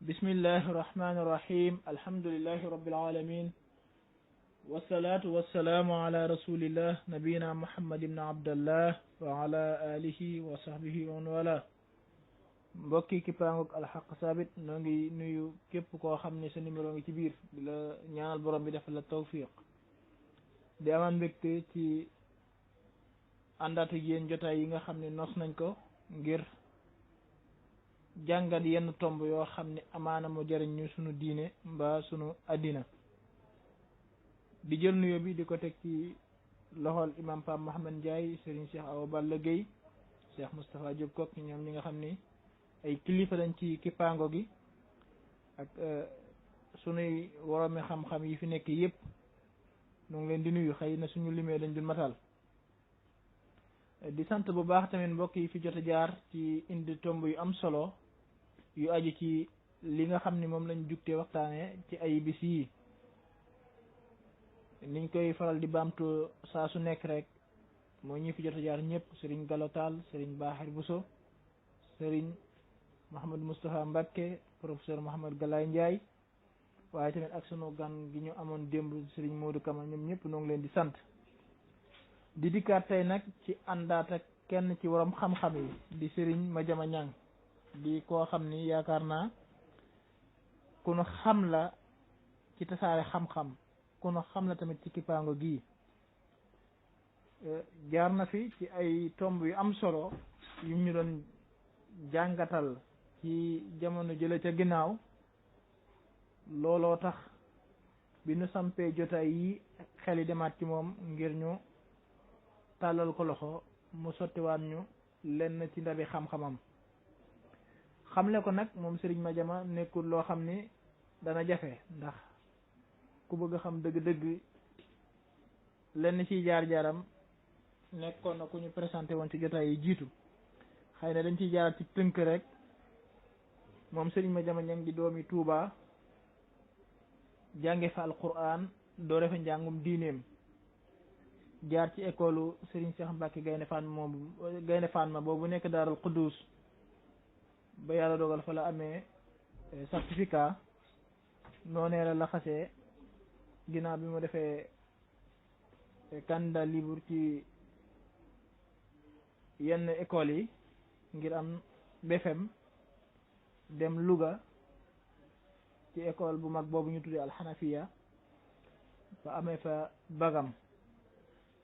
بسم الله الرحمن الرحيم الحمد لله رب العالمين والصلاة والسلام على رسول الله نبينا محمد بن عبد الله وعلى آله وصحبه ومن والاه mbokki kippaangook alxaq saabit noo ngi nuyu képp koo xam ne sa numéro ngi ci biir di la ñaanal borom bi defal la tawfiq di amaan mbégte ci àndaat ak yéen jotaay yi nga xam ne nos nañ ko ngir jàngat yenn tomb yoo xam ne amaana mu jëriñ ñu sunu diine mbaa sunu addina di jël nuyo bi di ko teg ci loxol imam Pape Mouhamed Ndiaye Serigne Cheikh Awa Balla Gueye Cheikh Moustapha Diop Kok ñoom ñi nga xam ni ay kilifa lañ ci kippaango gi ak sunuy woroomi xam-xam yi fi nekk yëpp ñu ngi leen di nuyu xëy na suñu limee dañ dul matal di sant bu baax tamit mbokk yi fi jot a jaar ci indi tomb yu am solo yu aju ci li nga xam ni moom lañ jugtee waxtaane ci ay bis yi niñ koy faral di baamtu saa su nekk rek moo ñi fi jot a jaar ñëpp Serigne Gallo Tall Serigne Bahir Bousso Serigne Mouhamed Moustapha Mbacké professeur Mouhamed Galaye Ndiaye waaye tamit ak sunu gan gi ñu amoon démb Serigne Modou Kama ñoom ñëpp noo ngi leen di sant di dikkaat tey nag ci àndaat ak kenn ci waram xam-xam yi di Serigne Madiama Niang di koo xam ni yaakaar naa ku nu xam la ci tasaare xam-xam ku nu xam la tamit ci kippaango gii jaar na fi ci ay tomb yu am solo yu ñu doon jàngatal ci jamono jële ca ginnaaw looloo tax bi nu sampee jotaay yi xel yi demaat ci moom ngir ñu tàllal ko loxo mu sottiwaat ñu lenn ci ndabi xam-xamam xamle ko nag moom Serigne Madiama nekkul loo xam ni dana jafe ndax ku bëgg a xam dëgg-dëgg lenn ciy jaar-jaaram nekkoon na ku ñu présenté woon ci jotaay yi jiitu xëy na dañ ciy jaarat ci tënk rek moom Serigne Madiama Niang di doomi Touba jànge fa alquran doo refe njàngum diineem jaar ci école Serigne Cheikh Mbacké Gaynde Fatma boobu nekk Daarul Quddus ba yàlla dogal fa la amee certificat noonee la laxasee ginnaaw bi mu defee candidat libre ci yenn écoles yi ngir am BFEM dem Louga ci école bu mag boobu ñu tuddee alxanafiya fa amee fa bagam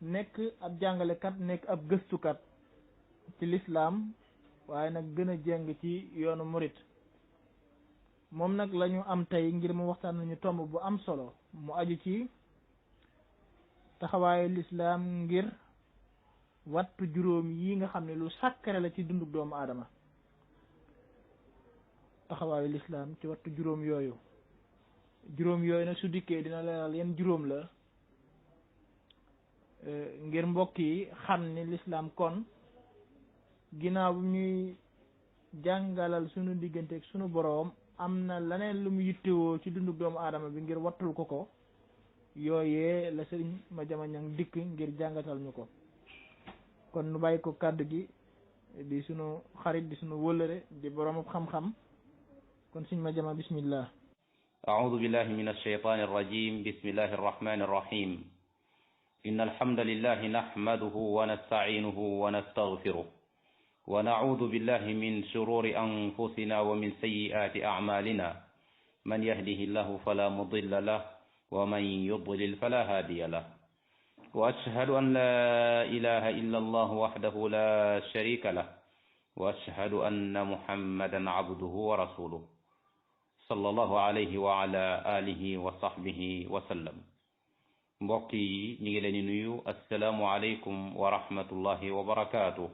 nekk ab jàngalekat nekk ab gëstukat ci lislaam waaye nag gën a jeng ci yoonu murit moom nag la ñu am tey ngir mu waxtaan nañu tomb bu am solo mu aju ci taxawaayu lislaam ngir wattu juróom yi nga xam ne lu sàkkare la ci dunduk doomu aadama taxawaayu lislaam ci wattu juróom yooyu nag su dikkee dina leeral yan juróom la ngir mbokk yi xam ni lislaam kon ginnaaw bu ñuy jàngalal sunu diggante ak sunu boroom am na leneen lu mu yittewoo ci dundu doomu aadama bi ngir wattul ko yooyee la Serigne Madiama Niang dikk ngir jàngatal ñu ko kon nu bàyyi ko kàddu gi di sunu xarit di sunu wëllëre di boroom xam-xam kon Serigne Madiama bismillah أعوذ بالله من الشيطان الرجيم بسم الله الرحمن الرحيم إن الحمد لله نحمده ونستعينه ونستغفره ونعوذ بالله من شرور أنفسنا ومن سيئات أعمالنا من يهده الله فلا مضل له ومن يضلل فلا هادي له وأشهد أن لا إله إلا الله وحده لا شريك له وأشهد أن محمدا عبده ورسوله صلى الله عليه وعلى آله وصحبه وسلم mbokk yi ñu ngi leen di nuyu assalaamu aleykum wa rahmatullahi wa barakaatu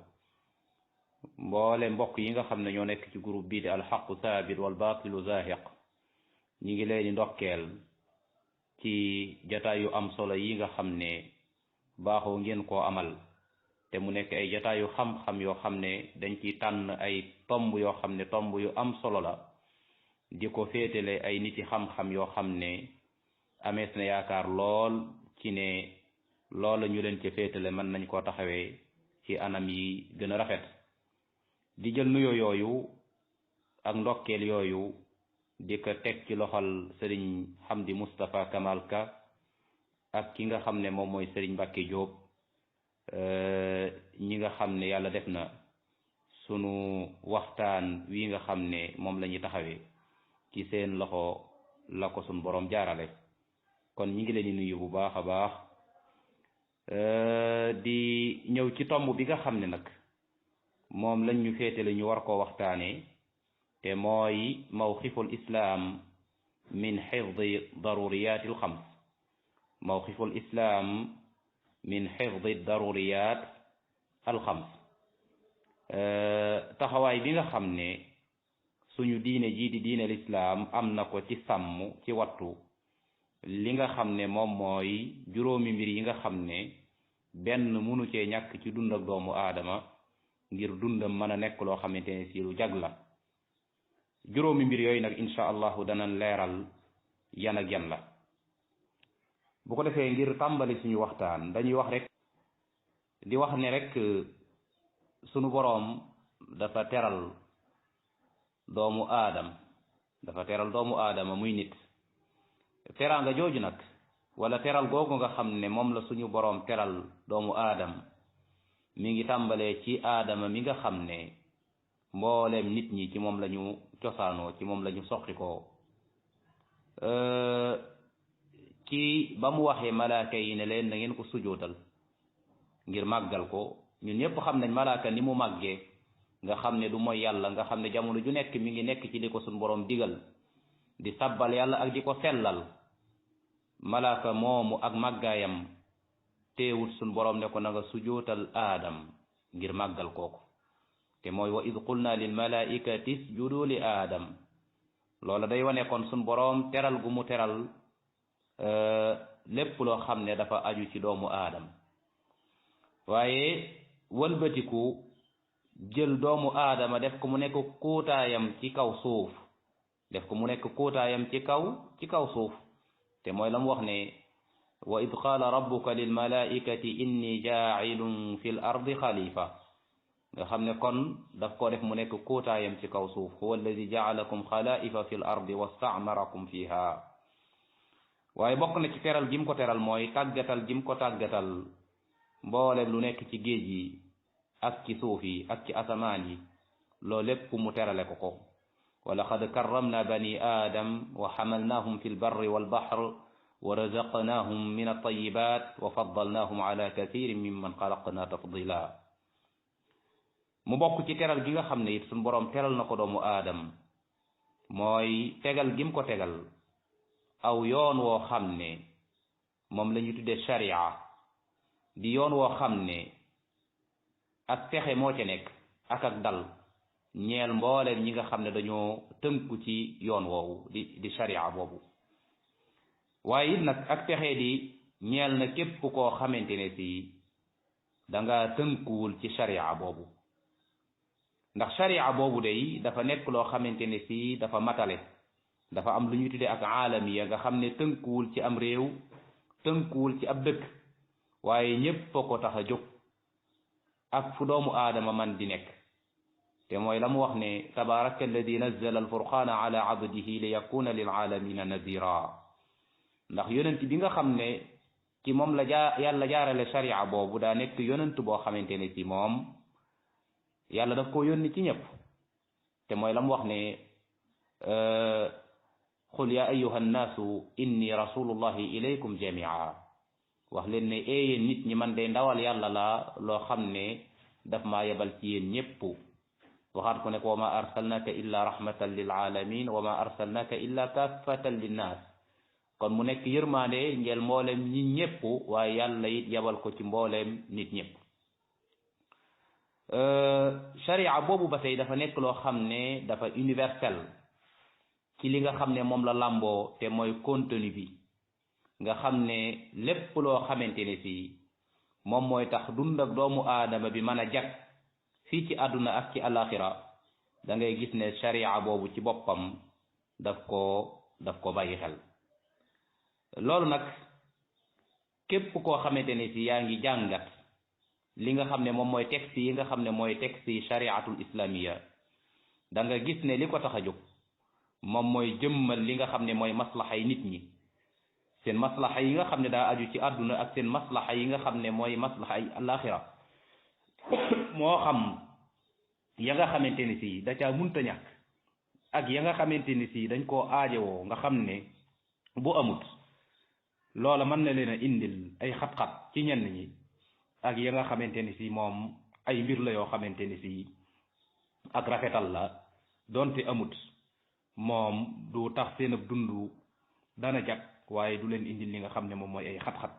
mboole mbokk yi nga xam ne ñoo nekk ci groupe bii di alxaqu saabit wal baatilu zaahiq ñu ngi leen di ndokkeel ci jataay yu am solo yi nga xam ne baaxoo ngeen koo amal te mu nekk ay jataay yu xam-xam yoo xam ne dañ ciy tànn ay tomb yoo xam ne tomb yu am solo la di ko féetale ay niti xam-xam yoo xam ne amees na yaakaar lool ci ne loola ñu leen ca féetale mën nañ koo taxawee ci anam yi gën a rafet di jël nuyoo yooyu ak ndokkeel yooyu di ko teg ci loxol sëriñ Hamdi Moustapha Kamal Ka ak ki nga xam ne moom mooy sëriñ Mbacke Diop ñi nga xam ne yàlla def na sunu waxtaan wi nga xam ne moom la ñuy taxawee ci seen loxo la ko sunu borom jaarale kon ñi ngi leen di nuyu bu baax a baax di ñëw ci tomb bi nga xam ne nag moom lañ ñu féetale ñu war koo waxtaanee te mooy mawqiful islam min xifdi daruriyaati alxams mawqiful islam min xifdi daruriyat alxams taxawaay bi nga xam ne suñu diine jii di diine lislaam am na ko ci sàmm ci wattu li nga xam ne moom mooy juróomi mbir yi nga xam ne benn mënu cee ñàkk ci dund ak doomu aadama ngir dundam mën a nekk loo xamante ne si lu jag la juróomi mbir yooyu nag incha allahu danañ leeral yan ak yan la bu ko defee ngir tàmbali suñu waxtaan dañuy wax rek di wax ne rek sunu boroom dafa teral doomu aadama muy nit teraanga jooju nag wala teral googu nga xam ne moom la suñu boroom teral doomu aadam mi ngi tàmbalee ci aadama mi nga xam ne mbooleem nit ñi ci moom la ñu cosaanoo ci moom la ñu soqikoo ci ba mu waxee malaaka yi ne leen na ngeen ko sujootal ngir màggal ko ñun ñëpp xam nañ malaaka ni mu màggee nga xam ne du mooy yàlla nga xam ne jamono ju nekk mi ngi nekk ci li ko suñu boroom digal di sabbal yàlla ak di ko sellal malaaka moomu ak màggaayam teewut suñu boroom ne ko na nga sujootal aadam ngir màggal kooku te mooy wa id qulna lil malaikati isjudu li aadam loola day wane kon suñu boroom teral gu mu teral lépp loo xam ne dafa aju ci doomu aadam waaye wëlbatiku jël doomu aadama def ko mu nekk kuutaayam ci kaw suuf ci kaw suuf te mooy la mu wax ne wa id qaala rabbuka lil malaikati inni jaacilun fi l ardi xalifa nga xam ne kon daf ko def mu nekk kuutaayam ci kaw suuf huwa alladi jaalakum xalaifa fi l ardi wastaamarakum fiha waaye bokk na ci teral jim ko teral mooy tàggatal jim ko tàggatal mboolem lu nekk ci géej yi ak ci suuf yi ak ci asamaan yi loolu lépp mu terale ko ko wa laqad karramna bani aadam wa xamalnaahum fi lbarri walbaxr wa razaqnaahum min altayibat wa faddalnaahum ala kathirin mimman xalaqna tafdila mu bokk ci teral gi nga xam ne it suñ boroom teral na ko doomu aadam mooy tegal gim ko tegal aw yoon woo xam ne moom la ñu tuddee sharia di yoon woo xam ne ak texe moo ca nekk ak dal ñeel mbooleem ñi nga xam ne dañoo tënku ci yoon woowu di sharia boobu waaye it nag ak texe di ñeel na képp koo xamante ne si da nga tënkuwul ci sharia boobu ndax sharia boobu day dafa nekk loo xamante ne si dafa matale dafa am lu ñuy tuddee ak aalamiya nga xam ne tënkuwul ci am réew tënkuwul ci ab dëkk waaye ñépp a ko tax a jóg ak fu doomu aadama man di nekk te mooy la mu wax ne tabaraka alladi nazzala alfurqana ala abdihi li yakuna lil alamina nazira ndax yonent bi nga xam ne ci moom la yàlla jaarale sharia boobu daa nekk yonent boo xamante ne ci moom yàlla daf ko yónni ci ñëpp te mooy la mu wax ne qul ya ayuha nnaasu inni rasulullahi ilaykum jamia wax leen ne yéen nit ñi man de ndawal yàlla la loo xam ne daf maa yebal ci yéen ñépp waxaat ko ne ko wa ma arsalnaka illa rahmatan lil alamin wa ma arsalnaka illa kaffatan linnaas kon mu nekk yërmaande ngeel mbooleem ñi ñépp waaye yàlla it yebal ko ci mbooleem nit ñépp sharia boobu ba tey dafa nekk loo xam ne dafa universel ci li nga xam ne moom la làmboo te mooy contenu bi nga xam ne lépp loo xamante ne si moom mooy tax dund ak doomu aadama bi mën a jag fii ci àdduna ak ci alaxira da ngay gis ne sharia boobu ci boppam daf ko bàyyi xel loolu nag képp koo xamante ne si yaa ngi jàngat li nga xam ne moom mooy texte yi nga xam ne mooy texte yi shariatul islamiya da nga gis ne li ko tax a jóg moom mooy jëmmal li nga xam ne mooy maslaxa yi nit ñi seen maslaxa yi nga xam ne daa aju ci àdduna ak seen maslaxa yi nga xam ne mooy maslaxa yi alaxira moo xam ya nga xamante ni si da caa munta ñàkk ak ya nga xamante ni si dañ koo aajowoo nga xam ne bu amut loola mën na leen a indil ay xat-xat ci ñenn ñi ak ya nga xamante ni si moom ay mbir la yoo xamante ni si ak rafetal la donte amut moom du tax seen ab dund dana jag waaye du leen indil li nga xam ne moom mooy ay xat-xat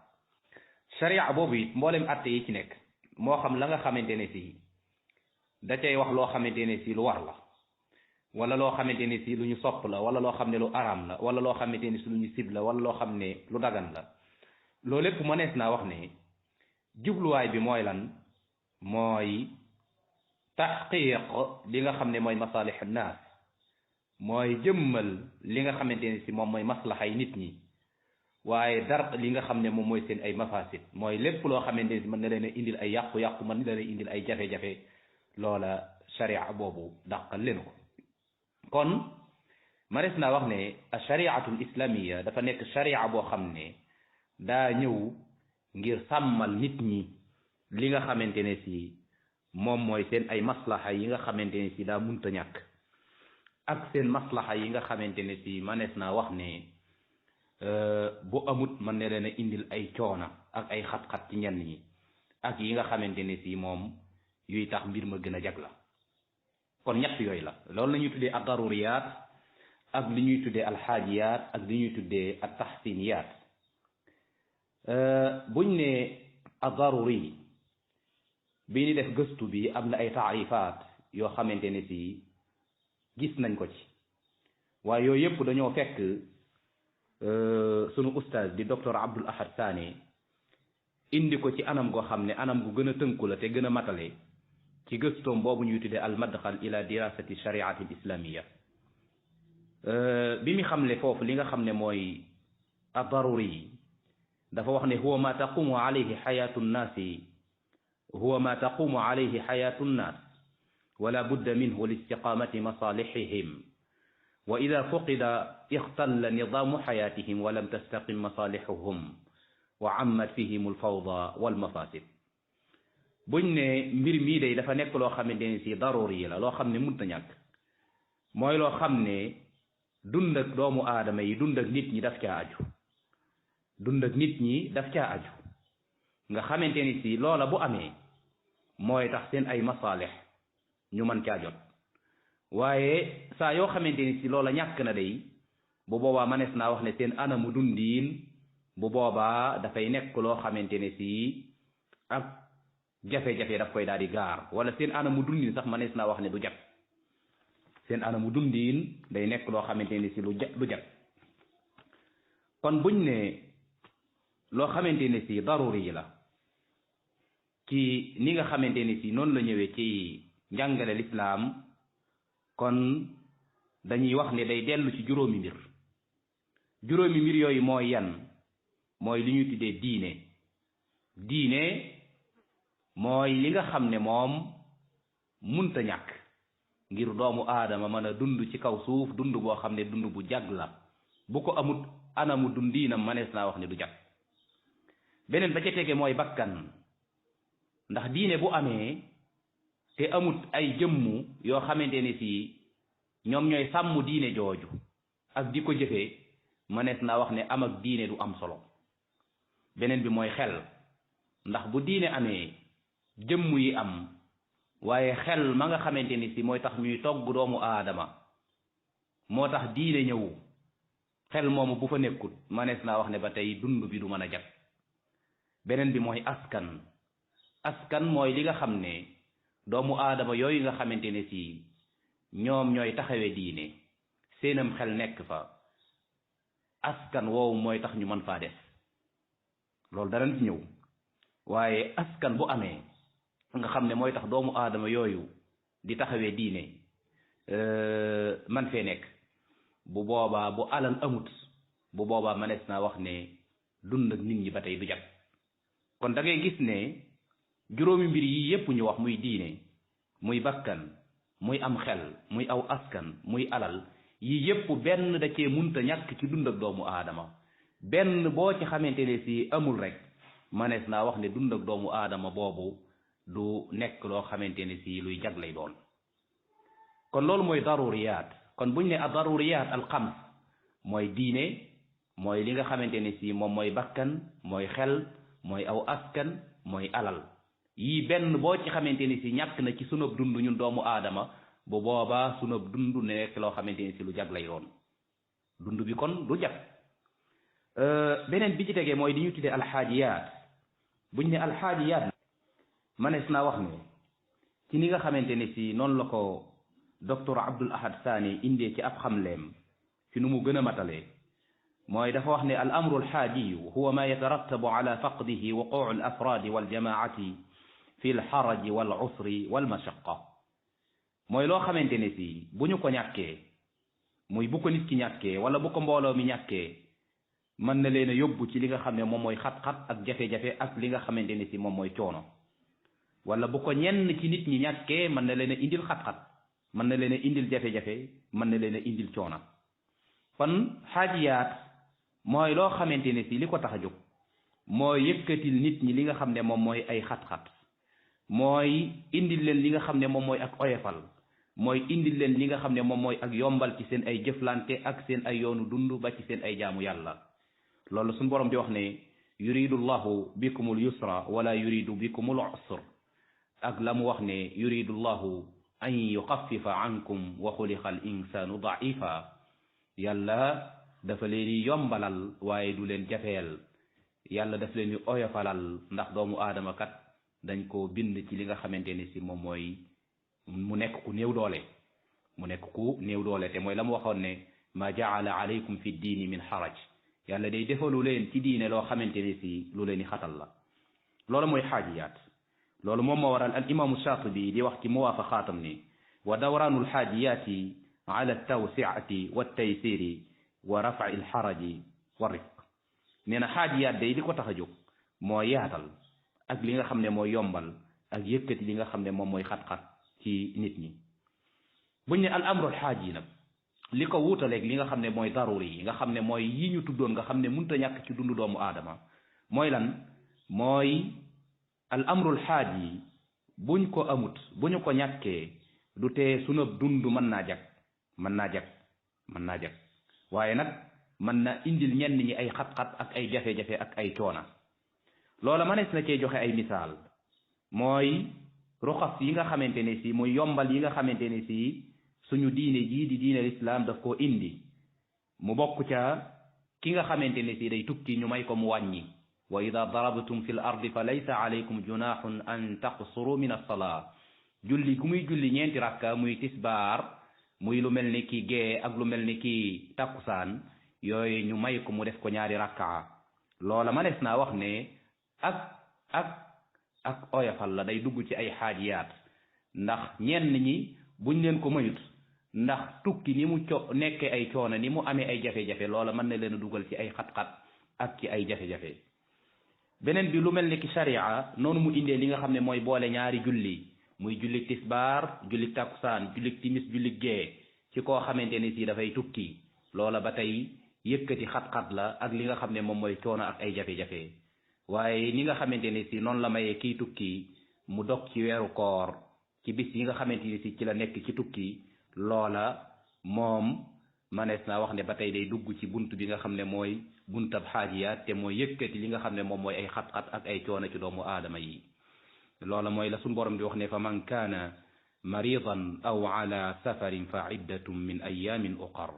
sharia boobu it mboolem atte yi ci nekk moo xam la nga xamante ne si da cay wax loo xamante ne si lu war la wala loo xamante ne si lu ñu sopp la wala loo xam ne lu araam la wala loo xamante ne si lu ñu sib la wala loo xam ne lu dagan la loolu lépp mënees naa wax ne jubluwaay bi mooy lan mooy taxqiq li nga xam ne mooy masalih naas mooy jëmmal li nga xamante ne si moom mooy maslaxay nit ñi waaye dar li nga xam ne moom mooy seen ay mafasid mooy lépp loo xamante ne si mën na leen a indil ay yàqu-yàqu mën na leen indil ay jafe-jafe loola sharia boobu dàqal leen ko kon manes naa wax ne a shariatul islamia dafa nekk sharia boo xam ne daa ñëw ngir sàmmal nit ñi li nga xamante ne si moom mooy seen ay maslaxa yi nga xamante ne si daa munta ñàkk ak seen maslaxa yi nga xamante ne si manes naa wax ne bu amut mën na leen a indil ay coona ak ay xat-xat ci ñenn ñi ak yi nga xamante ne si moom yuy tax mbir ma gën a jag la kon ñett yooyu la loolu la ñuy tuddee ad daruriyaat ak li ñuy tuddee alxaajiyaat ak li ñuy tuddee at taxsiniyaat buñ ne ad daruri bi ni def gëstu bi am na ay taarifaat yoo xamante ne si gis nañ ko ci waaye yooyu yëpp dañoo fekk sunu ustaaz di docteur Abdul Ahad Sané indi ko ci anam goo xam ne anam gu gën a tënku la te gën a matale ci gëstoom boobu ñuy tuddee al madxal ila dirasati shariati al islamia bi mi xamle foofu li nga xam ne mooy ad-daruri dafa wax ne huwa ma taqumu alayhi xayatu nnaasi huwa ma taqumu alayhi xayatu nnaas wala budda minhu listiqamati masalihihim wa ida fuqida ixtalla nidamu xayatihim wa lam tastaqim masalihuhum wa ammat fihim alfawda walmafasid buñ ne mbir mii day dafa nekk loo xamante ne si daruri la loo xam ne mënta ñàkk mooy loo xam ne dund ak doomu aadama yi dund ak nit ñi daf caa aju dund ak nit ñi daf caa aju nga xamante ni si loola bu amee mooy tax seen ay masaalix ñu mën caa jot waaye saa yoo xamante ni si loola ñàkk na day bu boobaa manees naa wax ne seen anamu dundiin bu boobaa dafay nekk loo xamante ne si ak jafe-jafe daf koy daal di gaar wala seen anamu dundiin sax manees naa wax ne du jag seen anamu dundiin day nekk loo xamante ne si lu jag kon buñ ne loo xamante ne si daruri la ci ni nga xamante ni si noonu la ñëwee ci njàngale lislaam kon dañuy wax ne day dellu ci juróomi mbir yooyu mooy yan mooy li ñuy tuddee diine mooy li nga xam ne moom munta ñàkk ngir doomu aadama mën a dund ci kaw suuf dund boo xam ne dund bu jag la bu ko amut anamu dundiinam manees naa wax ne du jag beneen ba ca tege mooy bakkan ndax diine bu amee te amut ay jëmmu yoo xamante ne si ñoom ñooy sàmm diine jooju ak di ko jëfee manees naa wax ne am ak diine du am solo beneen bi mooy xel ndax bu diine amee jëmm yi am waaye xel ma nga xamante ni si mooy tax ñuy togg doomu aadama moo tax diine ñëw xel moomu bu fa nekkut manees naa wax ne ba tey dund bi du mën a jag beneen bi mooy askan mooy li nga xam ne doomu aadama yooyu nga xamante ne si ñoom ñooy taxawee diine seenam xel nekk fa askan woowu mooy tax ñu mën faa des loolu danañ ci ñëw waaye askan bu amee nga xam ne mooy tax doomu aadama yooyu di taxawee diine man fee nekk bu boobaa bu alal amut bu boobaa manees naa wax ne dund ak nit ñi ba tey du jag kon da ngay gis ne juróomi mbir yi yépp ñu wax muy diine muy bakkan muy am xel muy aw askan muy alal yii yépp benn da cee munta ñàkk ci dund ak doomu aadama benn boo ci xamante ne si amul rek manees naa wax ne dund ak doomu aadama boobu du nekk loo xamante ne si luy jag lay doon kon loolu mooy daruriyaat kon buñ ne a daruriyaat al xams mooy diine mooy li nga xamante ne si moom mooy bakkan mooy xel mooy aw askan mooy alal yii benn boo ci xamante ni si ñàkk na ci sunub dund ñun doomu aadama bu boobaa sunub dund nekk loo xamante ni si lu jag lay doon dund bi kon du jag beneen bi ci tegee mooy di ñu tuddee alxaajiyaat buñ ne alxaajiyaat manees naa wax ne ci ni nga xamante ne si noonu la ko docteur Abdul Ahad Sani indee ci ab xamleem fi nu mu gën a matalee mooy dafa wax ne al amru alxaajiyu huwa ma yatarattabu ala faqdihi wuquu al afraadi wal jamaati fi l xaraji wal usri wal mashaqa mooy loo xamante ne si bu ñu ko ñàkkee muy bu ko nit ki ñàkkee wala bu ko mbooloo mi ñàkkee mën na leen a yóbbu ci li nga xam ne moom mooy xat-xat ak jafe-jafe ak li nga xamante ne si moom mooy coono wala bu ko ñenn ci nit ñi ñàkkee mën na leen a indil xat-xat mën na leen a indil jafe-jafe mën na leen a indil coono kon xaajiyaat mooy loo xamante ne si li ko tax a jóg mooy yëkkatil nit ñi li nga xam ne moom mooy ay xat-xat mooy indil leen li nga xam ne moom mooy ak oyofal mooy indil leen li nga xam ne moom mooy ak yombal ci seen ay jëflante ak seen ay yoonu dund ba ci seen ay jaamu yàlla loolu suñu borom di wax ne yuridu llahu bikumul yusra wala yuridu bikumul usr ak la mu wax ne yuridu llahu an yuxaffifa ankum wa xuliqa al insanu daifa yàlla dafa leen di yombalal waaye du leen jafeel yàlla daf leen di oyofalal ndax doomu aadama kat dañ ko bind ci li nga xamante ne si moom mooy mu nekk ku néew doole mu nekk ku néew doole te mooy la mu waxoon ne ma jaala alaykum fi diini min xaraj yàlla day defalu leen ci diine loo xamante ne si lu leen di xatal la loolu mooy xaajiyaat loolu moom moo waral al imaamu Shaatibi di wax ci muwaafaqaatam ni wa dawraanu alxaajiyaati ala tawsiati wa taysiri wa rafi alxaraji wa rifq nee na xaajiyaat day li ko tax a jóg moo yaatal ak li nga xam ne mooy yombal ak yëkkati li nga xam ne moom mooy xat-xat ci nit ñi buñ ne al amrul xaaj yi nag li ko wuutaleeg li nga xam ne mooy daruri yi nga xam ne mooy yi ñu tuddoon nga xam ne mënut a ñàkk ci dundu doomu aadama mooy lan mooy al amrul xaaj yi buñ ko amut bu ñu ko ñàkkee du tee sunu dund mën naa jag mën naa jag mën naa jag waaye nag mën na indil ñenn ñi ay xat-xat ak ay jafe-jafe ak ay coona loola mënees na cee joxe ay misaal mooy ruxas yi nga xamante ne si muy yombal yi nga xamante ne si suñu diine jii di diine lislaam daf koo indi mu bokk ca ki nga xamante ne si day tukki ñu may ko mu wàññi wa ida darabtum fi l ardi fa laysa alaykum junahun an taqsuru min alsalaa julli ku muy julli ñeenti rakka muy tisbaar muy lu mel ni ki gee ak lu mel ni ki takkusaan yooyu ñu may ko mu def ko ñaari rakkaa loola mënees naa wax ne ak oyofal la day dugg ci ay xaajiyaat ndax ñenn ñi buñ leen ko mayut ndax tukki ni mu nekkee ay coono ni mu amee ay jafe-jafe loola mën na leen a dugal ci ay xat-xat ak ci ay jafe-jafe beneen bi lu mel ni ki sharia noonu mu indee li nga xam ne mooy boole ñaari julli muy julli tisbaar julli takkusaan julli timis julli gee ci koo xamante ne si dafay tukki loola ba tey yëkkati xat-xat la ak li nga xam ne moom mooy coono ak ay jafe-jafe waaye ni nga xamante ne si noonu la mayee kii tukki mu dog ci weeru koor ci bis yi nga xamante ni si ci la nekk ci tukki loola moom manees naa wax ne ba tey day dugg ci bunt bi nga xam ne mooy buntab xaajiyaat te mooy yëkkati li nga xam ne moom mooy ay xat-xat ak ay coono ci doomu aadama yi loola mooy la suñu borom di wax ne fa man kaana maridan aw ala safarin fa iddatun min ayamin uqar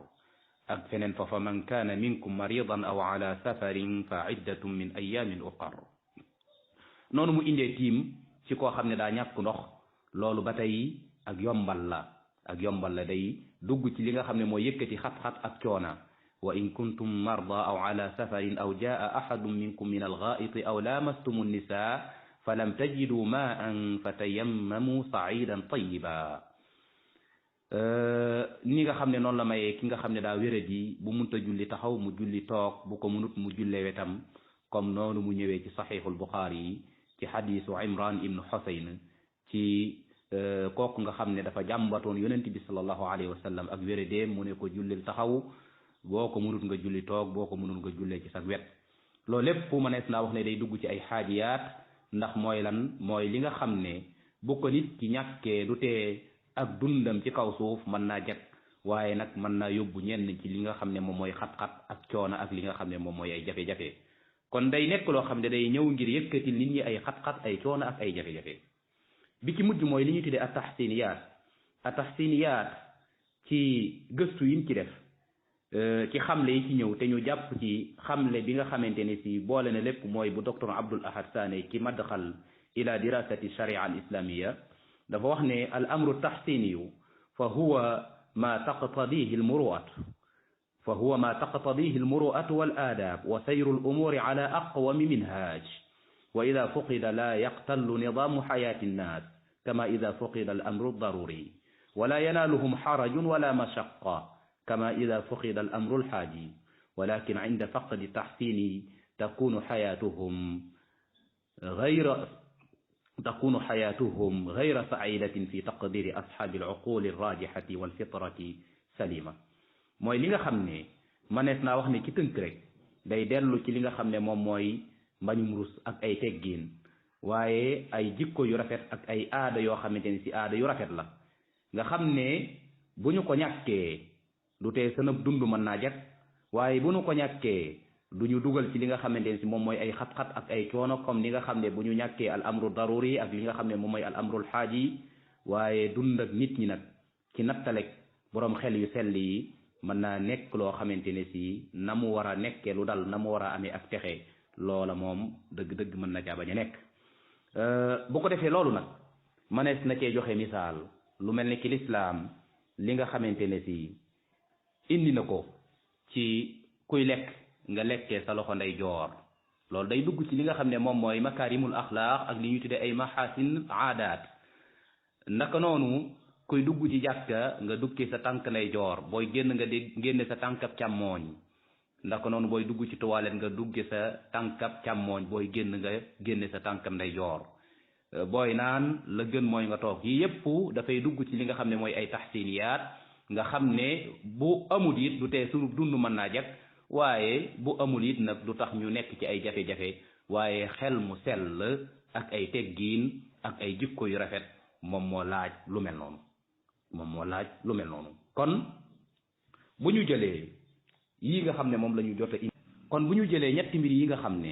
ak feneen fa man kaana minkum maridan aw ala safarin fa iddatun min ayamin uqar noonu mu indee tiim ci koo xam ne daa ñàkk ndox loolu ba tey ak yombal la day dugg ci li nga xam ne mooy yëkkati xat-xat ak coona wa in kuntum marda aw ala safarin aw jaa ahadun minkum min alghaiti aw lamastumu nnisaa falam tajidu maan fatayammamu saidan tayiba ni nga xam ne noonu la mayee ki nga xam ne daa wéradi bu munta julli taxaw mu julli toog bu ko munut mu julle wetam comme noonu mu ñëwee ci saxiixul Buxaari yi ci xadiisu Imran ibnu Xusayn ci kooku nga xam ne dafa jàmbatoon yonent bi sallallahu alayhi wa sallam ak wéradéem mu ne ko jullil taxaw boo ko mënut nga julli toog boo ko mënut nga jullee ci sa wet loolu lépp mënees naa wax ne day dugg ci ay xaajiyaat ndax mooy lan mooy li nga xam ne bu ko nit ki ñàkkee du tee ak dundam ci kaw suuf mën naa jag waaye nag mën naa yóbbu ñenn ci li nga xam ne moom mooy xat-xat ak coono ak li nga xam ne moom mooy ay jafe-jafe kon day nekk loo xam ne day ñëw ngir yëkkati nit ñi ay xat-xat ay coono ak ay jafe-jafe bi ci mujj mooy li ñuy tuddee at-tahsiniyaat ci gëstu yiñ ci def ci xamle yi ci ñëw te ñu jàpp ci xamle bi nga xamante ne si boole na lépp mooy bu docteur Abdul Ahad Sané ci madxal ila dirasati sharia al islamia dafa wax ne al amru tahsiniyu fa huwa ma taqtadihi al muru'at wal adab wa sayru al umuri ala aqwami minhaj wa ida fuqida la yaqtallu nidamu xayati nnas kama ida fuqida al amru daruri wala yanaaluhum xarajun wala mashaqa كما إذا فقد الأمر الحاجي ولكن عند فقد التحسين تكون حياتهم غير سعيدة في تقدير أصحاب العقول الراجحة والفطرة سليمة mooy li nga xam ne manees naa wax ne ci tënk rek day dellu ci li nga xam ne moom mooy mbañum rus ak ay teggiin waaye ay jikko yu rafet ak ay aada yoo xamante ni si aada yu rafet la nga xam ne bu ñu ko ñàkkee du tee sënëb dund mën naa jag waaye bu ñu ko ñàkkee du ñu dugal ci li nga xamante ne si moom mooy ay xat-xat ak ay coono comme li nga xam ne bu ñu ñàkkee al amru daruri ak li nga xam ne moom mooy al amrul xaaji waaye dund ak nit ñi nag ci nattalek boroom xel yu sell yi mën naa nekk loo xamante ne si na mu war a nekkee lu dal na mu war a amee ak texe loola moom dëgg-dëgg mën na caa bañ a nekk bu ko defee loolu nag mënees na cee joxe misaal lu mel ni ki lislaam li nga xamante ne si indi na ko ci kuy lekk nga lekkee sa loxo ndey joor loolu day dugg ci li nga xam ne moom mooy makarimul axlaaq ak li ñuy tuddee ay mahasin aadaat naka noonu kuy dugg ci jàkka nga duggi sa tànk ndey joor booy génn nga génne sa tànkab càmmooñ naka noonu booy dugg ci toilette nga dugge sa tànkab càmmooñ booy génn nga génne sa tànkab ndey joor booy naan la gën mooy nga toog yi yépp dafay dugg ci li nga xam ne mooy ay taxsiniyaat nga xam ne bu amul it du tee sunu dund mën naa jag waaye bu amul it nag du tax ñu nekk ci ay jafe-jafe waaye xel mu sell ak ay teggiin ak ay jikko yu rafet moom moo laaj lu mel noonu kon bu ñu jëlee yi nga xam ne moom la ñu jot a indi kon bu ñu jëlee ñetti mbir yi nga xam ne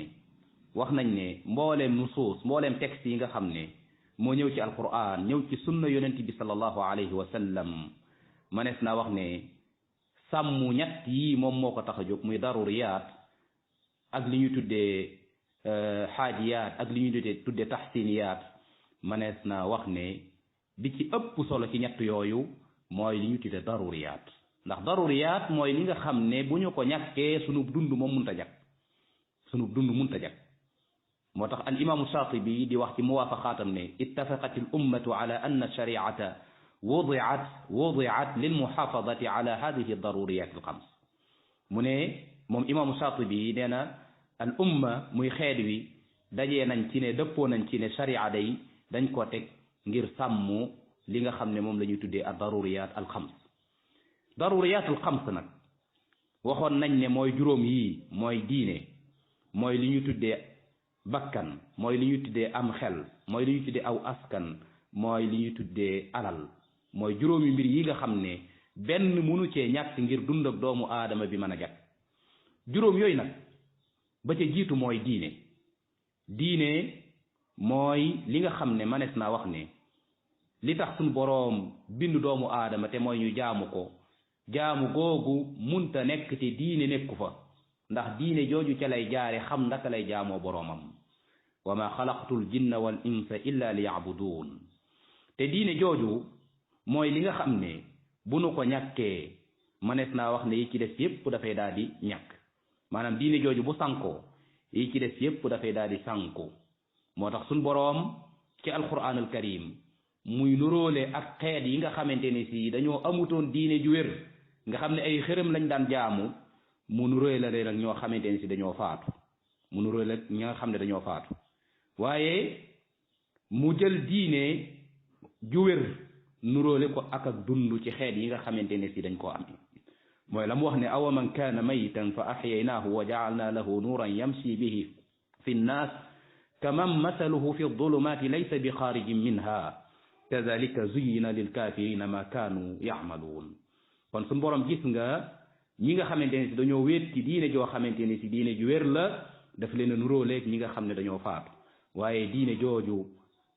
wax nañ ne mbooleem nusuus mbooleem texte yi nga xam ne moo ñëw ci alquran ñëw ci sunna yonent bi sallallahu alayhi wa sallam manees naa wax ne sàmm ñett yi moom moo ko tax a jóg muy daruriyaat ak li ñu tuddee xaajiyaat ak li ñu tuddee taxsiniyaat manees naa wax ne bi ci ëpp solo ci ñett yooyu mooy li ñu tuddee daruriyaat ndax daruriyaat mooy li nga xam ne bu ñu ko ñàkkee sunu dund moom munta jag moo tax al imaamu Shaatibi di wax ci muwaafaqaatam ne ittafaqat al ummatu ala anna shariata wudiat lil muxaafadati ala hadihi daruriyat al xams mu ne moom imaamu Shaatibi nee na al umma muy xeet wi dajee nañ ci ne dëppoo nañ ci ne sharia day dañ ko teg ngir sàmm li nga xam ne moom la ñuy tuddee ak daruriyat al xams daruriyat al xams nag waxoon nañ ne mooy juróom yii mooy diine mooy li ñu tuddee bakkan mooy li ñu tuddee am xel mooy li ñu tuddee aw askan mooy li ñu tuddee alal mooy juróomi mbir yi nga xam ne benn mënu cee ñàkk ngir dund ak doomu aadama bi mën a jag juróom yooyu nag ba ca jiitu mooy diine mooy li nga xam ne manees naa wax ne li tax suñu boroom bindu doomu aadama te mooy ñu jaamu ko jaamu googu munta nekk te diine nekku fa ndax diine jooju ca lay jaare xam ndaka lay jaamoo boroomam wa ma xalaqtul jinna wal insa illa li yacbuduun te diine jooju mooy li nga xam ne bu nu ko ñàkkee manees naa wax ne yi ci des yépp dafay daal di ñàkk maanaam diine jooju bu sankoo yi ci des yépp dafay daal di sanku moo tax suñ boroom ci alquran al karim muy nuróole ak xeet yi nga xamante ne si dañoo amutoon diine ju wér nga xam ne ay xërëm lañ daan jaamu mu nuróole la leen ak ñoo xamante ne si dañoo faatu mu nuróole ak ñi nga xam ne dañoo faatu waaye mu jël diine ju wér nuróole ko ak dund ci xeet yi nga xamante ne si dañ koo am mooy la mu wax ne awa man kaana mayitan fa axyaynaahu wa jaalna lahu nuuran yamshi bihi fi nnaas kaman masaluhu fi dulumaati laysa bi xaarijin minha kadalika zuyina lilkafirina ma kaanu yacmaluun kon suñu borom gis nga ñi nga xamante ne si dañoo wéet ci diine joo xamante ne si diine ju wér la daf leen a nuróoleeg ñi nga xam ne dañoo faatu waaye diine jooju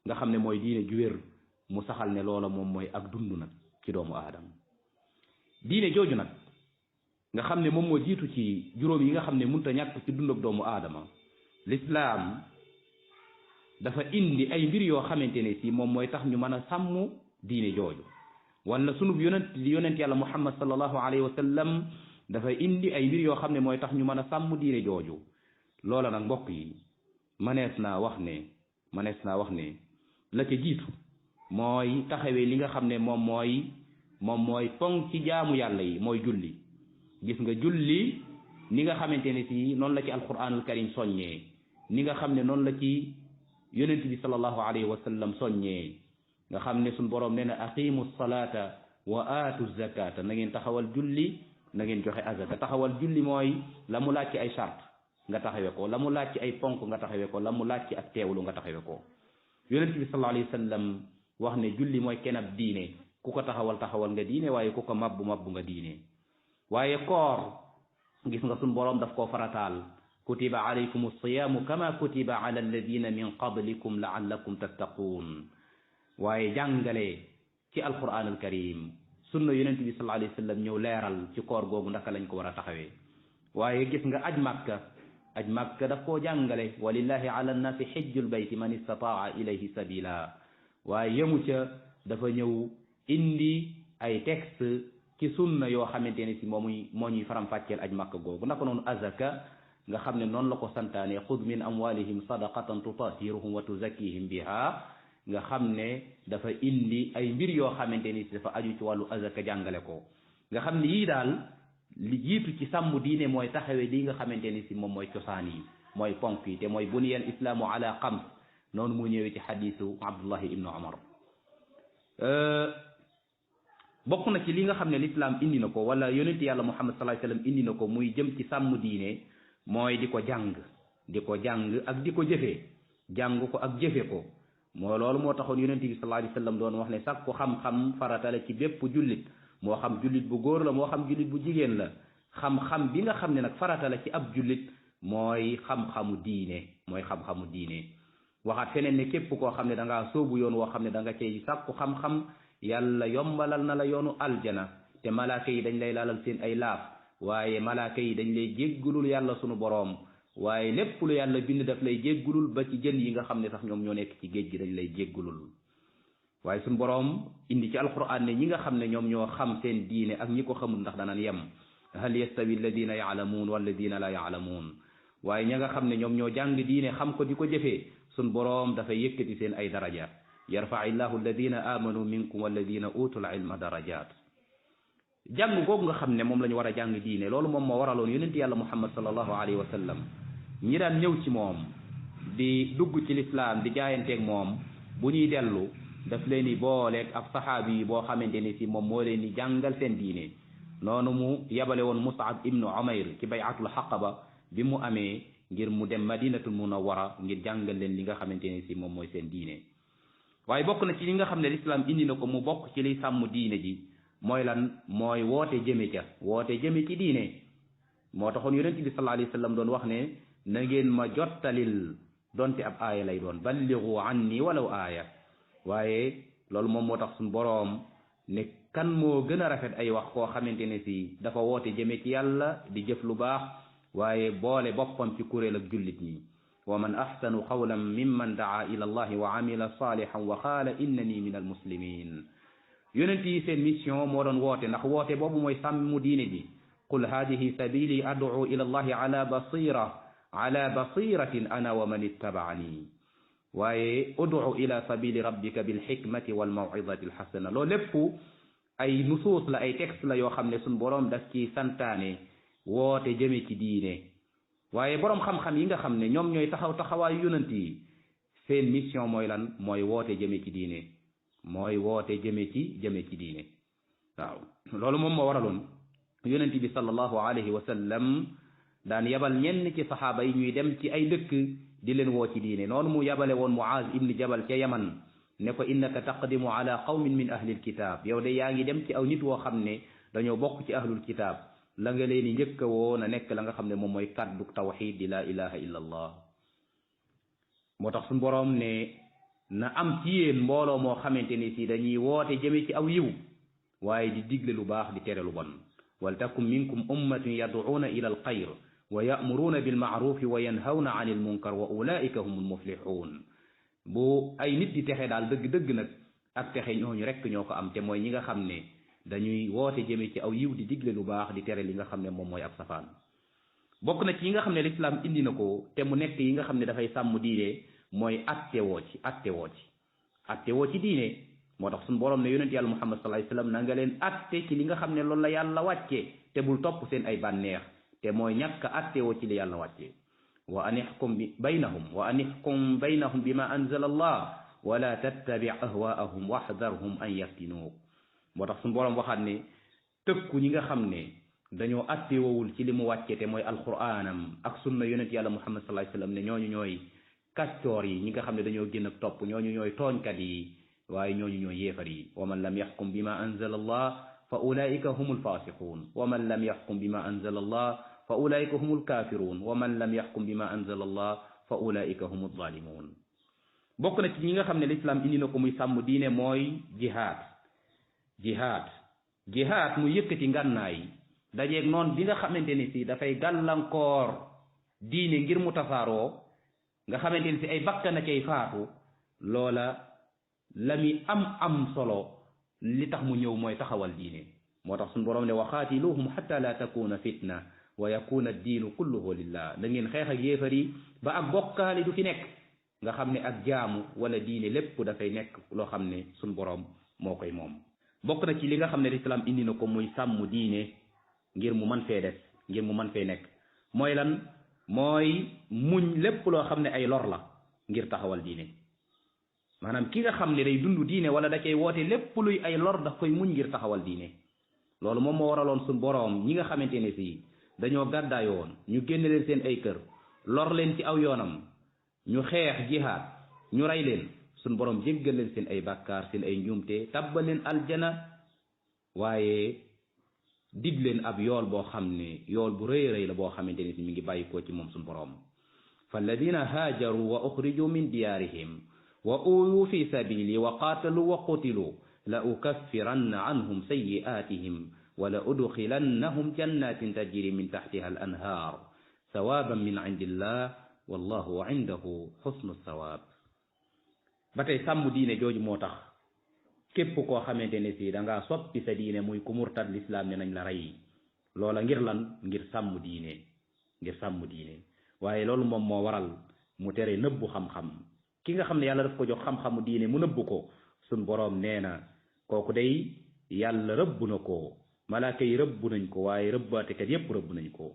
nga xam ne mooy diine ju wér mu saxal ne loola moom mooy ak dund nag ci doomu aadama diine jooju nag nga xam ne moom moo jiitu ci juróom yi nga xam ne mënut a ñàkk ci dund ak doomu aadama lislaam dafa indi ay mbir yoo xamante ne si moom mooy tax ñu mën a sàmm diine jooju wala sunub yonent yàlla muhammad sallallahu alayhi wa sallam dafa indi ay mbir yoo xam ne mooy tax ñu mën a sàmm diine jooju loola nag mbokk yi manees naa wax ne la ca jiitu mooy taxawee li nga xam ne moom mooy ponk ci jaamu yàlla yi mooy julli gis nga julli ni nga xamante ne si noonu la ci alquranul karim soññee ni nga xam ne noonu la ci yonent bi sallallahu alayhi wa sallam soññee nga xam ne suñ boroom nee na aqimu salata wa aatu zakata na ngeen taxawal julli na ngeen joxe azaka taxawal julli mooy la mu laaj ci ay charte nga taxawe ko la mu laaj ci ay ponk nga taxawe ko la mu laaj ci ak teewlu nga taxawe ko yonent bi sallallahu alayhi wa sallam wax ne julli mooy kenab diine ku ko taxawal nga diine waaye ku ko mabbu nga diine waaye koor gis nga suñ boroom daf koo farataal kutiba alaykum alsiyaamu kama kutiba ala alladina min qablikum laallakum tattaquun waaye jàngale ci alquran alkarim sunna yonent bi sallallahu alayhi wa sallam ñëw leeral ci koor googu ndaka lañ ko war a taxawee waaye gis nga aj makka daf koo jàngale walillahi ala nnaasi xijjul bayti man istataa ilayhi sabila waaye yemu ca dafa ñëw indi ay texte ci sunna yoo xamante ne si moo ñuy faram-fàcceel aj makka googu naka noonu azaka nga xam ne noonu la ko santaane xud min amwalihim sadaqatan tutahiruhum wa tuzakkihim biha nga xam ne dafa indi ay mbir yoo xamante ni si dafa aju ci wàllu azaka jàngale ko nga xam ne yii daal li jiitu ci sàmm diine mooy taxawee lii nga xamante ni si moom mooy cosaan yi mooy ponk yi te mooy buniyal islaamu ala xams noonu mu ñëwee ci xadisu abdullahi ibnu umar bokk na ci li nga xam ne lislaam indi na ko wala yonent yàlla muhammad sallallahu alayhi wasallam indi na ko muy jëm ci sàmm diine mooy di ko jàng ak di ko jëfee jàng ko ak jëfe ko moo loolu moo taxoon yonent bi sallallahu alayhi wasallam doon wax ne sàkku xam-xam farata la ci bépp jullit moo xam jullit bu góor la moo xam jullit bu jigéen la xam-xam bi nga xam ne nag farata la ci ab jullit mooy xam-xamu diine waxaat feneen ne képp koo xam ne da ngaa sóobu yoon woo xam ne da nga cay sàkku xam-xam yàlla yombalal na la yoonu aljana te malaaka yi dañ lay laalal seen ay laaf waaye malaaka yi dañ lay jéggulul yàlla sunu boroom waaye lépp lu yàlla bind daf lay jéggulul ba ci jën yi nga xam ne sax ñoom ñoo nekk ci géej gi dañ lay jéggulul waaye sunu boroom indi ci alquran ne ñi nga xam ne ñoom ñoo xam seen diine ak ñi ko xamul ndax danaan yem hal yastawi alladina yaalamuun walladina la yaalamuun waaye ña nga xam ne ñoom ñoo jàng diine xam ko di ko jëfee sunu boroom dafay yëkkati seen ay daraja yarfa illahu alladina amanu minkum walladina utul ilma darajat jàng googu nga xam ne moom la ñu war a jàng diine loolu moom moo waraloon yonent yàlla muhammad sallallahu alayhi wa sallam ñi daan ñëw ci moom di dugg ci lislaam di jaayanteeg moom bu ñuy dellu daf leen di booleeg ab saxaabi yi boo xamante ni si moom moo leen di jàngal seen diine noonu mu yabale woon Mus'ab ibnu Umayr ci bay'atul Aqaba bi mu amee ngir mu dem madinatul munawwara ngir jàngal leen li nga xamante ni si moom mooy seen diine waaye bokk na ci li nga xam ne lislaam indi na ko mu bokk ci liy sàmm diine ji mooy lan mooy woote jëme ci diine moo taxoon yonent bi sallallahu alayhi wa sallam doon wax ne na ngeen ma jottalil donte ab aaya lay doon ballighu anni walaw aaya waaye loolu moom moo tax suñu boroom ne kan moo gën a rafet ay wax koo xamante ne si dafa woote jëme ci yàlla di jëf lu baax waaye boole boppam ci kuréel ak jullit ñi wa man ahsanu qawlan mimman daa ila allahi wa amila salihan wa qaala innani min al muslimin yonent yi seen mission moo doon woote ndax woote boobu mooy sàmm diine ji qul hadihi sabili ad'u ila allahi ala basiratin ana wa man ittabaani waaye ud'u ila sabili rabbika bil hikmati wal maw'izati al hasana loolu lépp ay nusuus la ay texte la yoo xam ne suñ boroom daf ci santaane woote jëme ci diine waaye boroom xam-xam yi nga xam ne ñoom ñooy taxawaayu yonent yi seen mission mooy lan mooy woote jëme ci diine mooy woote jëme ci diine waaw loolu moom moo waraloon yonent bi sallallahu alayhi wa sallam daan yabal ñenn ci saxaaba yi ñuy dem ci ay dëkk di leen woo ci diine noonu mu yabale woon Muaz ibni Jabal ca Yaman ne ko innaka taqdimu ala qawmin min ahlil kitab yow de yaa ngi dem ci aw nit woo xam ne dañoo bokk ci ahlul kitab la nga leen di njëkk a woo na nekk la nga xam ne moom mooy kaddu tawxid di la ilaha illa allah moo tax suñu boroom ne na am ci yéen mbooloo moo xamante ni si dañuy woote jëme ci aw yiw waaye di digle lu baax di tere lu bon wal takum minkum ummatun yad'uuna ila al xayr wa ya'muruuna bil ma'rufi wa yanhawna anil munkar wa ulaika humul muflixuun bu ay nit di texe daal dëgg-dëgg nag ak texe ñooñu rekk ñoo ko am te mooy ñi nga xam ne dañuy woote jëme ci aw yiw di digle lu baax di tere li nga xam ne moom mooy ab safaan bokk na ci yi nga xam ne lislaam indi na ko te mu nekk yi nga xam ne dafay sàmm diine mooy attewoo ci diine moo tax suñu boroom ne yonent yàlla muhammad sallallahu alayhi wasallam na nga leen atte ci li nga xam ne loolu la yàlla wàcce te bul topp seen ay bànneex te mooy ñàkk attewoo ci li yàlla wàcce wa an ixkum baynahum bima anzala allah wala tattabi ahwaahum waxdarhum an yaftinuuk moo tax suñu boroom waxaat ne tëkku ñi nga xam ne dañoo attewoowul ci li mu wàcce te mooy alquraanam ak sunna yonent yàlla muhammad sallallahu alayhi wasallam ne ñooñu ñooy kàccoor yi ñi nga xam ne dañoo génn ak topp ñooñu ñooy tooñkat yi waaye ñooñu ñooy yéefar yi wa man lam yaxkum bima anzala allah fa ulaika humul fasiqun wa man lam yaxkum bima anzala allah fa ulaika humul kafirun wa man lam yaxkum bima anzala allah fa ulaika humul zalimun bokk na ci ñi nga xam ne lislaam indi na ko muy sàmm diine mooy jihaad mu yëkkati ngànnaay dajeeg noon bi nga xamante ni si dafay gàllankoor diine ngir mu tasaaroo nga xamante ni si ay bakkan a cay faatu loola la mi am solo li tax mu ñëw mooy taxawal diine moo tax suñu boroom ne wa xaatiluhum xatta la takuna fitna wa yakuna ad-diinu kulluhu lillah da ngeen xeex ak yéefar yi ba ak bokkaale du fi nekk nga xam ne ak jaamu wala diine lépp dafay nekk loo xam ne suñu boroom moo koy moom bokk na ci li nga xam ne lislaam indi na ko muy sàmm diine ngir mu mën fee des ngir mu mën fee nekk mooy lan mooy muñ lépp loo xam ne ay lor la ngir taxawal diine maanaam ki nga xam ne day dund diine wala da cay woote lépp luy ay lor daf koy muñ ngir taxawal diine loolu moom moo waraloon suñ boroom ñi nga xamante ne si dañoo gàddaayoon ñu génne leen seen ay kër lor leen ci aw yoonam ñu xeex jihaad ñu rey leen suñ boroom jéggal leen seen ay bàkkaar seen ay njuumte tabbal leen aljana waaye dig leen ab yool boo xam ne yool bu rëy rëy la boo xamante ne si mi ngi bàyyi koo ci moom suñ boroom falladina haajaru wa uxriju min diyaarihim wa uyu fi sabili wa qaatalu wa qutilu la ukaffiranna anhum sayyi'aatihim wa la udxilannahum jannatin tajri min taxtiha al anhaar sawaaban min indillah wallahu indahu xusnu sawaab ba tey sàmm diine jooju moo tax képp koo xamante ne si da ngaa soppi sa diine muy ku murtad lislaam ne nañ la rey loola ngir lan ngir sàmm diine waaye loolu moom moo waral mu tere nëbbu xam-xam ki nga xam ne yàlla daf ko jox xam-xamu diine mu nëbbu ko sun boroom nee na kooku day yàlla rëbb na ko malaaka yi rëbb nañ ko waaye rëbbaatekat yépp rëbb nañ ko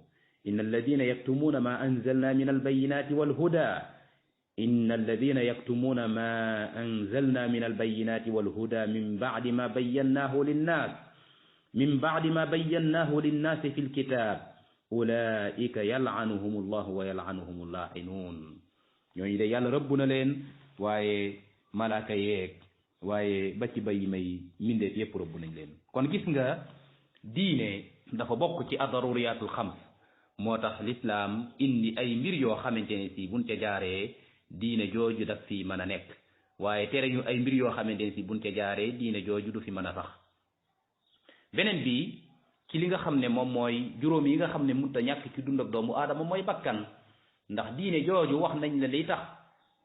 inna alladina yaktumuuna ma anzalna min albayinati walhuda inna alladina yaktumuna ma anzalna min albayinati walhuda min ba'di ma bayyannaahu linnaasi fi lkitab ulaika yal'anuhum allahu wa yal'anuhum allaa'inuun ñooñu de yàlla rëbb na leen waaye malaaka yeeg waaye ba ci bayi may mindeef yépp rëbb nañ leen kon gis nga diine dafa bokk ci adaruriyatul xams moo tax lislaam indi ay mbir yoo xamante ne si buñ ca jaaree diine jooju daf fi mën a nekk waaye tere ñu ay mbir yoo xamante ne si buñ ca jaaree diine jooju du fi mën a sax beneen bi ci li nga xam ne moom mooy juróom yi nga xam ne mënut a ñàkk ci dund ak doomu aadama mooy bakkan ndax diine jooju wax nañ la li tax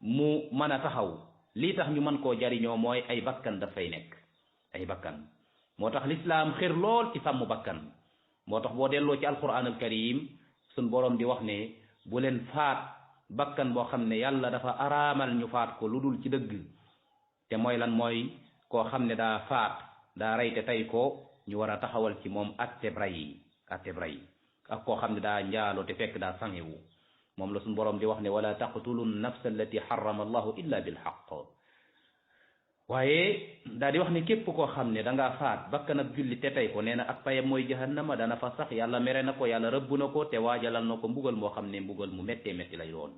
mu mën a taxaw lii tax ñu mën koo jariñoo mooy ay bakkan dafay nekk ay bakkan moo tax lislaam xër lool ci sàmm bakkan moo tax boo delloo ci alquran al karim suñ boroom di wax ne bu leen faat bakkan boo xam ne yàlla dafa araamal ñu faat ko lu dul ci dëgg te mooy lan mooy koo xam ne daa faat daa rey te tey ko ñu war a taxawal ci moom atteb rey ak koo xam ne daa njaaloo te fekk daa sangewu moom la suñu boroom di wax ne wala taqtulu nafsa allati harrama allahu illa bilhaq waaye daal di wax ne képp koo xam ne da ngaa faat bakkan ab julli te tey ko nee na ak payam mooy jahannama dana fa sax yàlla mere na ko yàlla rëbb na ko te waajalal na ko mbugal moo xam ne mbugal mu méttee métti lay doon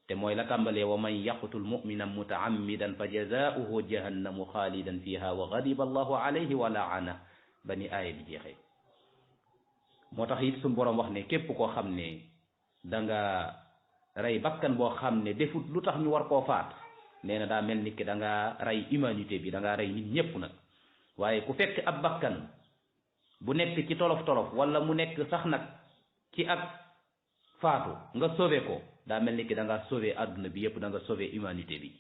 te mooy la tàmbalee wa man yaqtul muminan mutaammidan fa jazaauhu jahannamu xaalidan fiha wa gadiba allahu alayhi wa laana ba ni aaya bi jeexee moo tax it suñu boroom wax ne képp koo xam ne da nga rey bakkan boo xam ne defut lu tax ñu war koo faat nee na daa mel ni ki da nga rey humanité bi da nga rey nit ñépp nag waaye ku fekk ab bakkan bu nekk ci tolof tolof wala mu nekk sax nag ci ak faatu nga sauvé ko daa mel ni ki da nga sauvé adduna bi yépp da nga sauvé humanité bi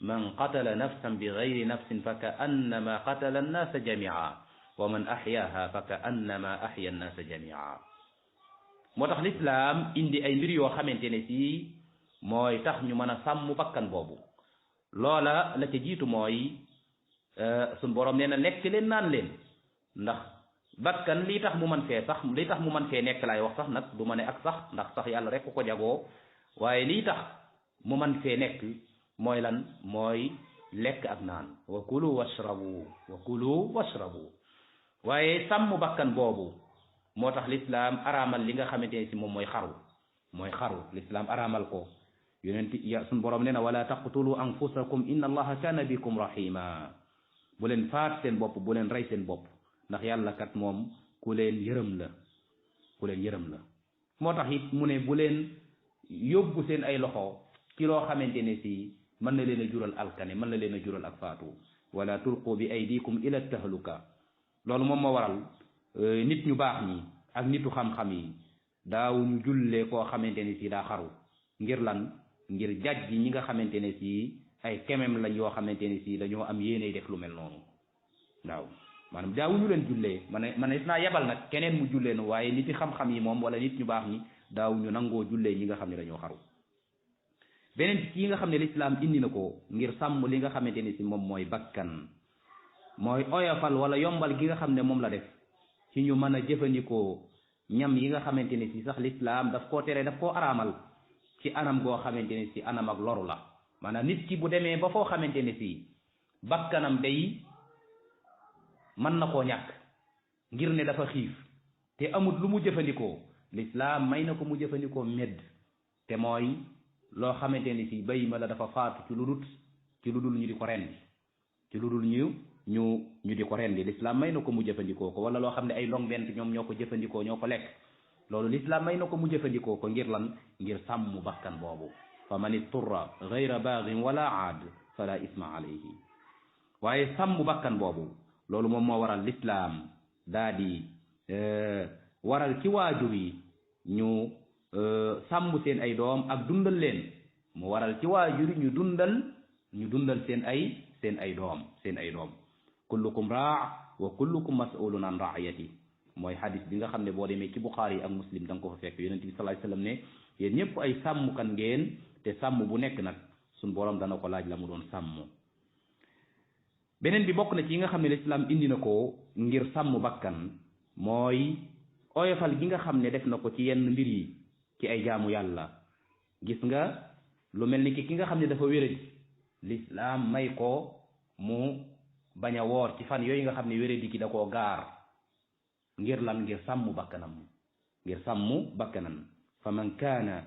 man qatala nafsan bi gayri nafsin fa ka annama qatala annaasa jamia wa man axyaaha fa ka annama axya annaasa jamia moo tax lislaam indi ay mbir yoo xamante ne si mooy tax ñu mën a sàmm bakkan boobu loola la ca jiitu mooy suñ boroom nee na lekk leen naan leen ndax bakkan lii tax mu man fee sax lii tax mu man fee nekk laay wax sax nag du ma ne ak sax ndax sax yàlla rek ko jagoo waaye lii tax mu man fee nekk mooy lan mooy lekk ak naan wa kulu washrabu waaye sàmm bakkan boobu moo tax lislaam araamal li nga xamante ne si moom mooy xaru lislaam araamal ko yonent ya suñ borom nee na wala taqtulu anfusakum inna allaha kaana bikum rahima bu leen faat seen bopp bu leen rey seen bopp ndax yàlla kat moom ku leen yërëm la moo tax it mu ne bu leen yóbbu seen ay loxo ci loo xamante ne si mën na leen a jural alkane mën na leen a jural ak faatu wala tulqu bi aydikum ila tahluka loolu moom moo waral nit ñu baax ñi ak nitu xam-xam yi daawuñu jullee koo xamante ne si daa xaru ngir lan ngir jaj ñi nga xamante ne si ay kemem lañ yoo xamante ne si dañoo am yéenay def lu mel noonu waaw maanaam daawuñu leen jullee man is naa yebal nag keneen mu jullee nu waaye nit yi xam-xam yi moom wala nit ñu baax ñi daawuñu nangoo jullee ñi nga xam ne dañoo xaru beneen ci yi nga xam ne lislaam indi na ko ngir sàmm li nga xamante ne si moom mooy bakkan mooy oyofal wala yombal gi nga xam ne moom la def ci ñu mën a jëfandikoo ñam yi nga xamante ne si sax lislaam daf koo tere daf koo araamal ci anam goo xamante ne si anam ak loru la maanaam nit ki bu demee ba foo xamante ne si bakkanam day mën na koo ñàkk ngir ne dafa xiif te amut lu mu jëfandikoo lislaam may na ko mu jëfandikoo medd te mooy loo xamante ne si bay ma la dafa faatu ci lu dul ñu di ko rendi ci lu dul ñu di ko rendi lislaam may na ko mu jëfandikoo ko wala loo xam ne ay long bent ñoom ñoo ko jëfandikoo ñoo ko lekk loolu lislaam may na ko mu jëfandikoo ko ngir lan ngir sàmm bakkan boobu fa man itturra gayra baagin wala aad fala isma alayhi waaye sàmm bakkan boobu loolu moom moo waral lislaam daa di waral ci waajur yi ñu sàmm seen ay doom ak dundal leen mu waral ci waajur yi ñu dundal seen ay doom kullukum raa wa kullukum mas'ulun an raiyati mooy hadis bi nga xam ne boo demee ci Buxaari yi ak Muslim da nga ko fa fekk yonent bi sallallahu alayhi wasallam ne yéen ñëpp ay sàmmkan ngeen te sàmm bu nekk nag suñ boroom dana ko laaj la mu doon sàmm beneen bi bokk na ci yi nga xam ne lislaam indi na ko ngir sàmm bakkan mooy oyofal gi nga xam ne def na ko ci yenn mbir yi ci ay jaamu yàlla gis nga lu mel ni ki nga xam ne dafa wéradi lislaam may ko mu bañ a woor ci fan yooyu nga xam ne wéradi ki da koo gaar ngir lan ngir sàmm bakkanam fa man kaana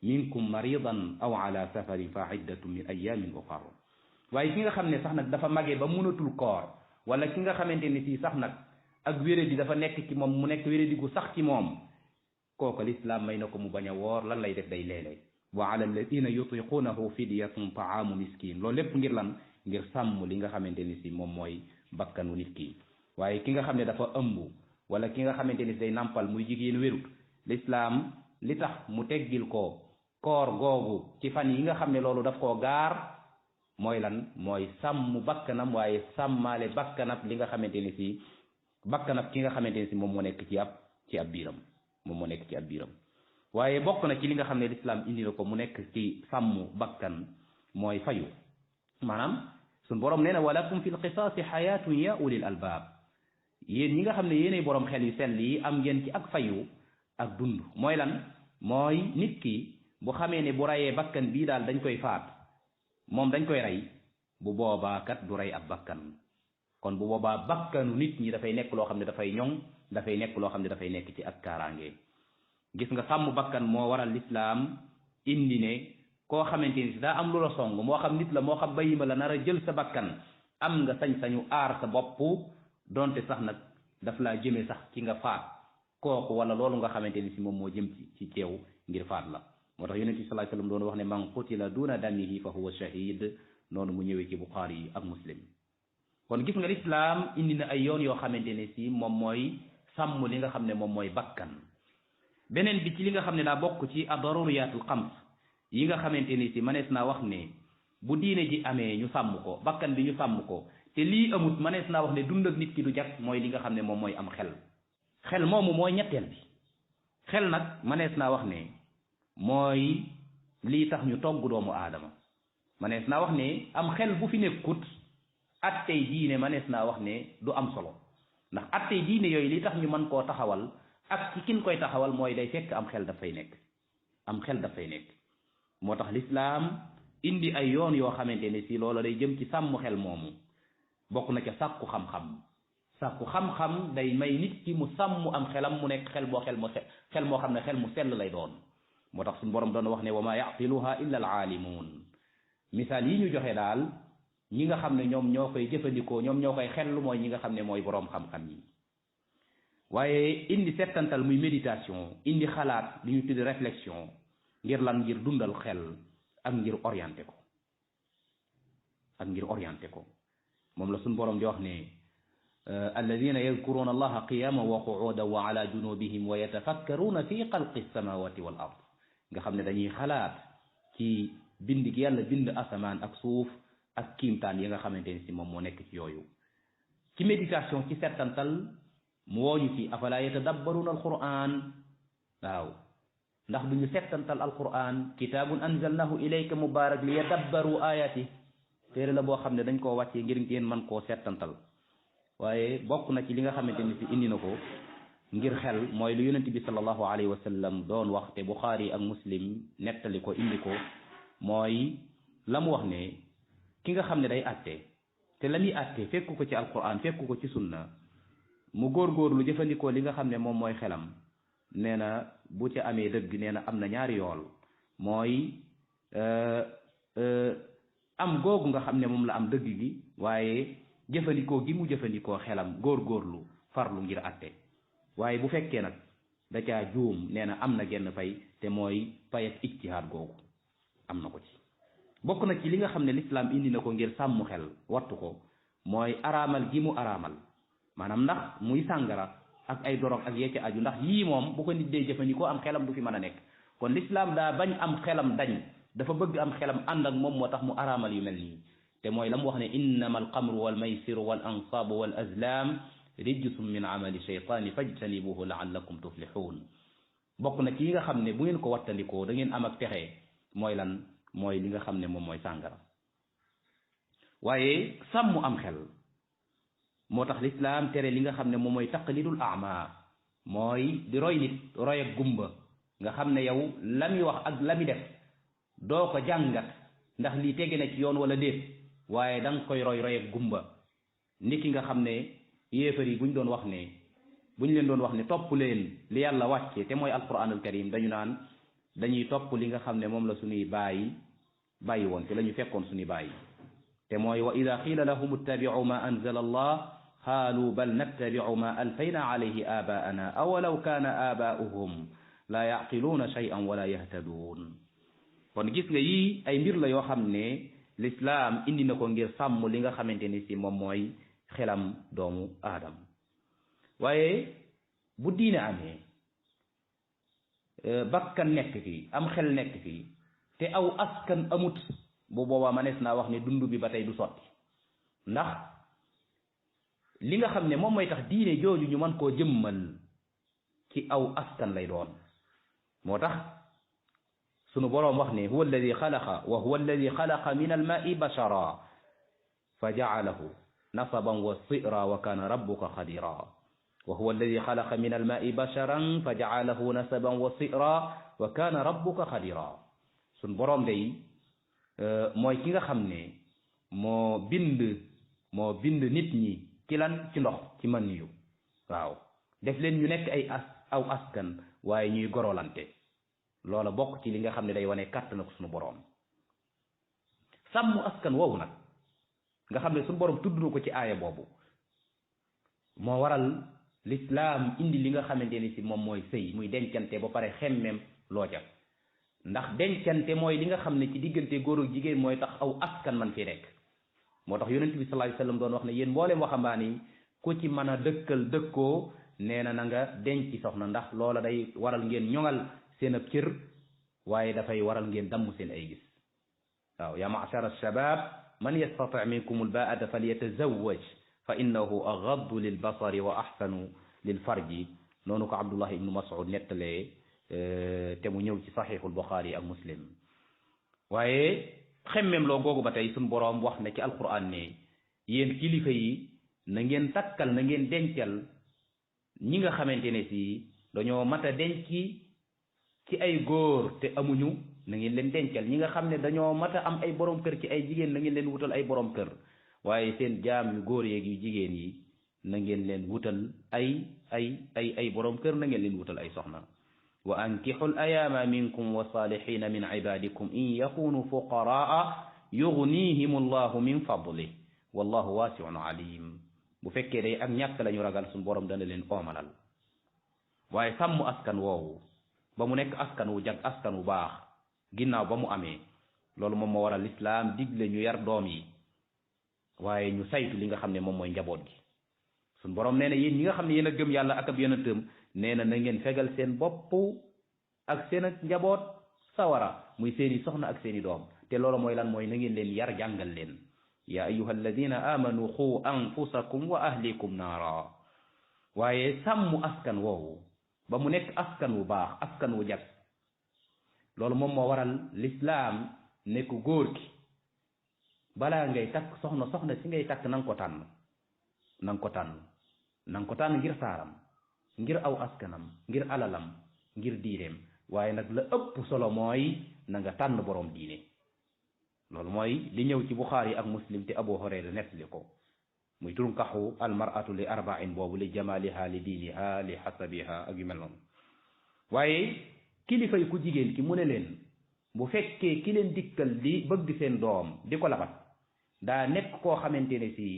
minkum maridan aw ala safarin fa iddatu min ayamin uxar waaye ki nga xam ne sax nag dafa magee ba mënatul koor wala ki nga xamante ni si sax nag ak wéradi dafa nekk ci moom mu nekk wéradi gu sax ci moom kooku lislaam may na ko mu bañ a woor lan lay def day leele wa ala alladina yutiqunahu fidyatun taamu miskin loolu lépp ngir lan ngir sàmm li nga xamante ni si moom mooy bakkanu nit ki waaye ki nga xam ne dafa ëmb wala ki nga xamante ni si day nampal muy jigéen wérut lislaam li tax mu teggil ko koor googu ci fan yi nga xam ne loolu daf koo gaar mooy lan mooy sàmm bakkanam waaye sàmmaale bakkanab li nga xamante ni si bakkanab ki nga xamante ni si moom moo nekk ci ab biiram waaye bokk na ci li nga xam ne lislaam indi na ko mu nekk ci sàmm bakkan mooy fayu maanaam suñ borom nee na walakum fi lqisaasi xayaatun ya ulil albaab yéen ñi nga xam ne yéenay borom xel yu sell yi am ngeen ci ak fayu ak dund mooy lan mooy nit ki bu xamee ne bu rayee bakkan bii daal dañ koy faat moom dañ koy rey bu boobaa kat du rey ab bakkan kon bu boobaa bakkanu nit ñi dafay nekk loo xam ne dafay ñoŋ dafay nekk loo xam ne dafay nekk ci ak kaaraange gis nga sàmm bakkan moo waral lislaam indi ne koo xamante ni si daa am lu la song moo xam nit la moo xam bayima la nar a jël sa bakkan am nga sañ-sañu aar sa bopp donte sax nag daf laa jëmee sax ci nga faat kooku wala loolu nga xamante ni si moom moo jëm ci teew ngir faat la moo tax yonent bi sallallahu alayhi wasallam doon wax ne man qutila duna damihi fa huwa shahid noonu mu ñëwee ci Bukhari yi ak Muslim kon gis nga lislaam indi na ay yoon yoo xamante ne si moom mooy sàmm li nga xam ne moom mooy bakkan beneen bi ci li nga xam ne daa bokk ci ad-daruriyatul xams yi nga xamante ni si manees naa wax ne bu diine ji amee ñu sàmm ko bakkan bi ñu sàmm ko te lii amut manees naa wax ne dund ak nit ki du jag mooy li nga xam ne moom mooy am xel moomu mooy ñetteel bi xel nag manees naa wax ne mooy lii tax ñu togg doomu aadama manees naa wax ne am xel bu fi nekkut attey diine manees naa wax ne du am solo ndax attey diine yooyu li tax ñu mën koo taxawal ak ci kin koy taxawal mooy day fekk am xel dafay nekk moo tax lislaam indi ay yoon yoo xamante ne si loola day jëm ci sàmm xel moomu bokk na ca sàkku xam-xam day may nit ki mu sàmm am xelam mu nekk xel moo xam ne xel mu sell lay doon moo tax suñu borom doon wax ne wa ma yaqiluha illa al aalimuun misaal yi ñu joxe daal ñi nga xam ne ñoom ñoo koy jëfandikoo ñoom ñoo koy xellu mooy ñi nga xam ne mooy boroom xam-xam yi waaye indi settantal muy méditation indi xalaat li ñu tuddi réflexion ngir lan ngir dundal xel ak ngir orienté ko moom la suñu borom di wax ne alladina yadkuruna allaha qiyaman wa qu'udan wa ala junubihim wa yatafakkaruna fi xalqi samawati wal ard nga xam ne dañuy xalaat ci bind gi yàlla bind asamaan ak suuf ak kiimtaan yi nga xamante ni si moom moo nekk ci yooyu ci méditation ci settantal mu wooñu ci afala yatadabbaruna alquran waaw ndax duñu settantal alquran kitaabun anzalnahu ilayka mubarak li yadabbaru ayati téere la boo xam ne dañ koo wàccee ngir ngeen man koo settantal waaye bokk na ci li nga xamante ni si indi na ko ngir xel mooy lu yonent bi sallallahu alayhi wa sallam doon wax te Bukhari ak Muslim nettali ko indi ko mooy la mu wax ne ki nga xam ne day àtte te la muy àtte fekku ko ci alquran fekku ko ci sunna mu góorgóorlu jëfandikoo li nga xam ne moom mooy xelam nee na bu ca amee dëgg nee na am na ñaari yool mooy am googu nga xam ne moom la am dëgg gi waaye jëfandikoo gi mu jëfandikoo xelam góorgóorlu farlu ngir àtte waaye bu fekkee nag da caa juum nee na am na genn fay te mooy fay ak ijtihaad googu am na ko ci bokk na ci li nga xam ne lislaam indi na ko ngir sàmm xel wattu ko mooy araamal gi mu araamal maanaam ndax muy sàngara ak ay dorog ak yee ca aju ndax yii moom bu ko nit dee jëfandikoo am xelam du fi mën a nekk kon lislaam daa bañ am xelam dañ dafa bëgg am xelam ànd ak moom moo tax mu araamal yu mel nii te mooy la mu wax ne innama alxamru wal maysiru wal ansaabu wal azlam rijsum min amali shaytaani fajtanibuhu laallakum tuflixuun bokk na ci yi nga xam ne bu ngeen ko wattandikoo da ngeen am ak pexe mooy lan mooy li nga xam ne moom mooy sàngara waaye sàmm am xel moo tax lislaam tere li nga xam ne moom mooy taqlidul ama mooy di roy nit roy ak gumba nga xam ne yow la muy wax ak la muy def doo ko jàngat ndax lii tege na ci yoon wala déet waaye da nga koy roy ak gumba nit ki nga xam ne yéefar yi buñ leen doon wax ne topp leen li yàlla wàcce te mooy alquranul karim dañu naan dañuy topp li nga xam ne moom la suñuy bàyyi woon te la ñu fekkoon suñuy bàyyi te mooy wa ida qiila lahum ittabi'u ma anzala allah qaalu bal nattabi'u ma alfayna alayhi abaana awalaw kaana abaa'uhum la yaqiluuna shay'an wala yahtaduun kon gis nga yii ay mbir la yoo xam ne lislaam indi na ko ngir sàmm li nga xamante ni si moom mooy xelam doomu aadam waaye bu diine amee bakkan nekk fi am xel nekk fi te aw askan amut bu boobaa manees naa wax ne dund bi ba tey du sotti ndax li nga xam ne moom mooy tax diine jooju ñu mën koo jëmmal ci aw askan lay doon moo tax sunu boroom wax ne huwa alladi xalaqa wa huwa alladi xalaqa min almaai bashara fa jaalahu nasaban wa sira wa kana rabbuka xadira wa huwa alladi xalaqa min almaai basharan fa jaalahu nasaban wa sira wa kana rabbuka xadira sunu boroom day mooy ki nga xam ne moo bind nit ñi ci lan ci ndox ci man yu waaw def leen ñu nekk aw askan waaye ñuy gorolante loola bokk ci li nga xam ne day wane kàtt na ko suñu boroom sàmm askan woowu nag nga xam ne suñu boroom tudd na ko ci aaya boobu moo waral lislaam indi li nga xamante ni si moom mooy sëy muy dencante ba pare xemmeem loo ca ndax dencante mooy li nga xam ne ci diggante góor ak jigéen mooy tax aw askan man fi nekk moo tax yonent bi sallallahu alayhi wasallam doon wax ne yéen mbooleem waxambaane yi ku ci mën a dëkkoo nee na nga denc soxna ndax loola day waral ngeen ñoŋal seen ab cër waaye dafay waral ngeen damm seen ay gis waaw ya ma'shara alshabab man yastati' minkum albaa'ata falyatazawwaj fa innahu aghaddu lilbasari wa ahsanu lilfarji noonu ko Abdullah ibnu Mas'ud nettalee te mu ñëw ci saxiixul Buxaari ak Muslim waaye xemmem loo googu ba tey suñ boroom wax na ci alquran ne yéen kilifa yi na ngeen takkal na ngeen dencal ñi nga xamante ne si dañoo mat a denc ci ay góor te amuñu na ngeen leen dencal ñi nga xam ne dañoo mat a am ay borom kër ci ay jigéen na ngeen leen wutal ay borom kër waaye seen jaam yu góor yeeg yu jigéen yi na ngeen leen wutal ay borom kër na ngeen leen wutal ay soxna wa ankixu l ayaama minkum wa salihina min ibadikum in yakunu fuqaraa yugnihim allahu min fadlih wallahu wasiun alim bu fekkee day ak ñàkk lañu ragal suñu borom dana leen oomalal waaye sàmm askan woowu ba mu nekk askan wu jag askan wu baax ginnaaw ba mu amee loolu moom moo waral lislaam digle ñu yar doom yi waaye ñu saytu li nga xam ne moom mooy njaboot gi suñu borom nee na yéen ñi nga xam ne yéen a gëm yàlla ak ab yonentam nee na ngeen fegal seen bopp ak seen ak njaboot sawara muy seeni soxna ak seeni doom te loolu mooy lan mooy na ngeen leen yar jàngal leen ya ayyuha alladina amanu xuu anfusakum wa ahlikum naara waaye sàmm askan woowu ba mu nekk askan wu baax askan wu jag loolu moom moo waral lislaam ne ku góor gi balaa ngay takk soxna si ngay takk na nga ko tànn ngir taaram ngir aw askanam ngir alalam ngir diineem waaye nag la ëpp solo mooy na nga tànn boroom diine loolu mooy li ñëw ci Buxaari ak Muslim te Abu Hurayra nettali ko muy tunkaxu almar'atu li arba'in boobu li jamaliha li diiniha li xasabiha ak yu mel noonu waaye kilifa yi ku jigéen ki mu ne leen bu fekkee ki leen dikkal di bëgg seen doom di ko labat daa nekk koo xamante ne si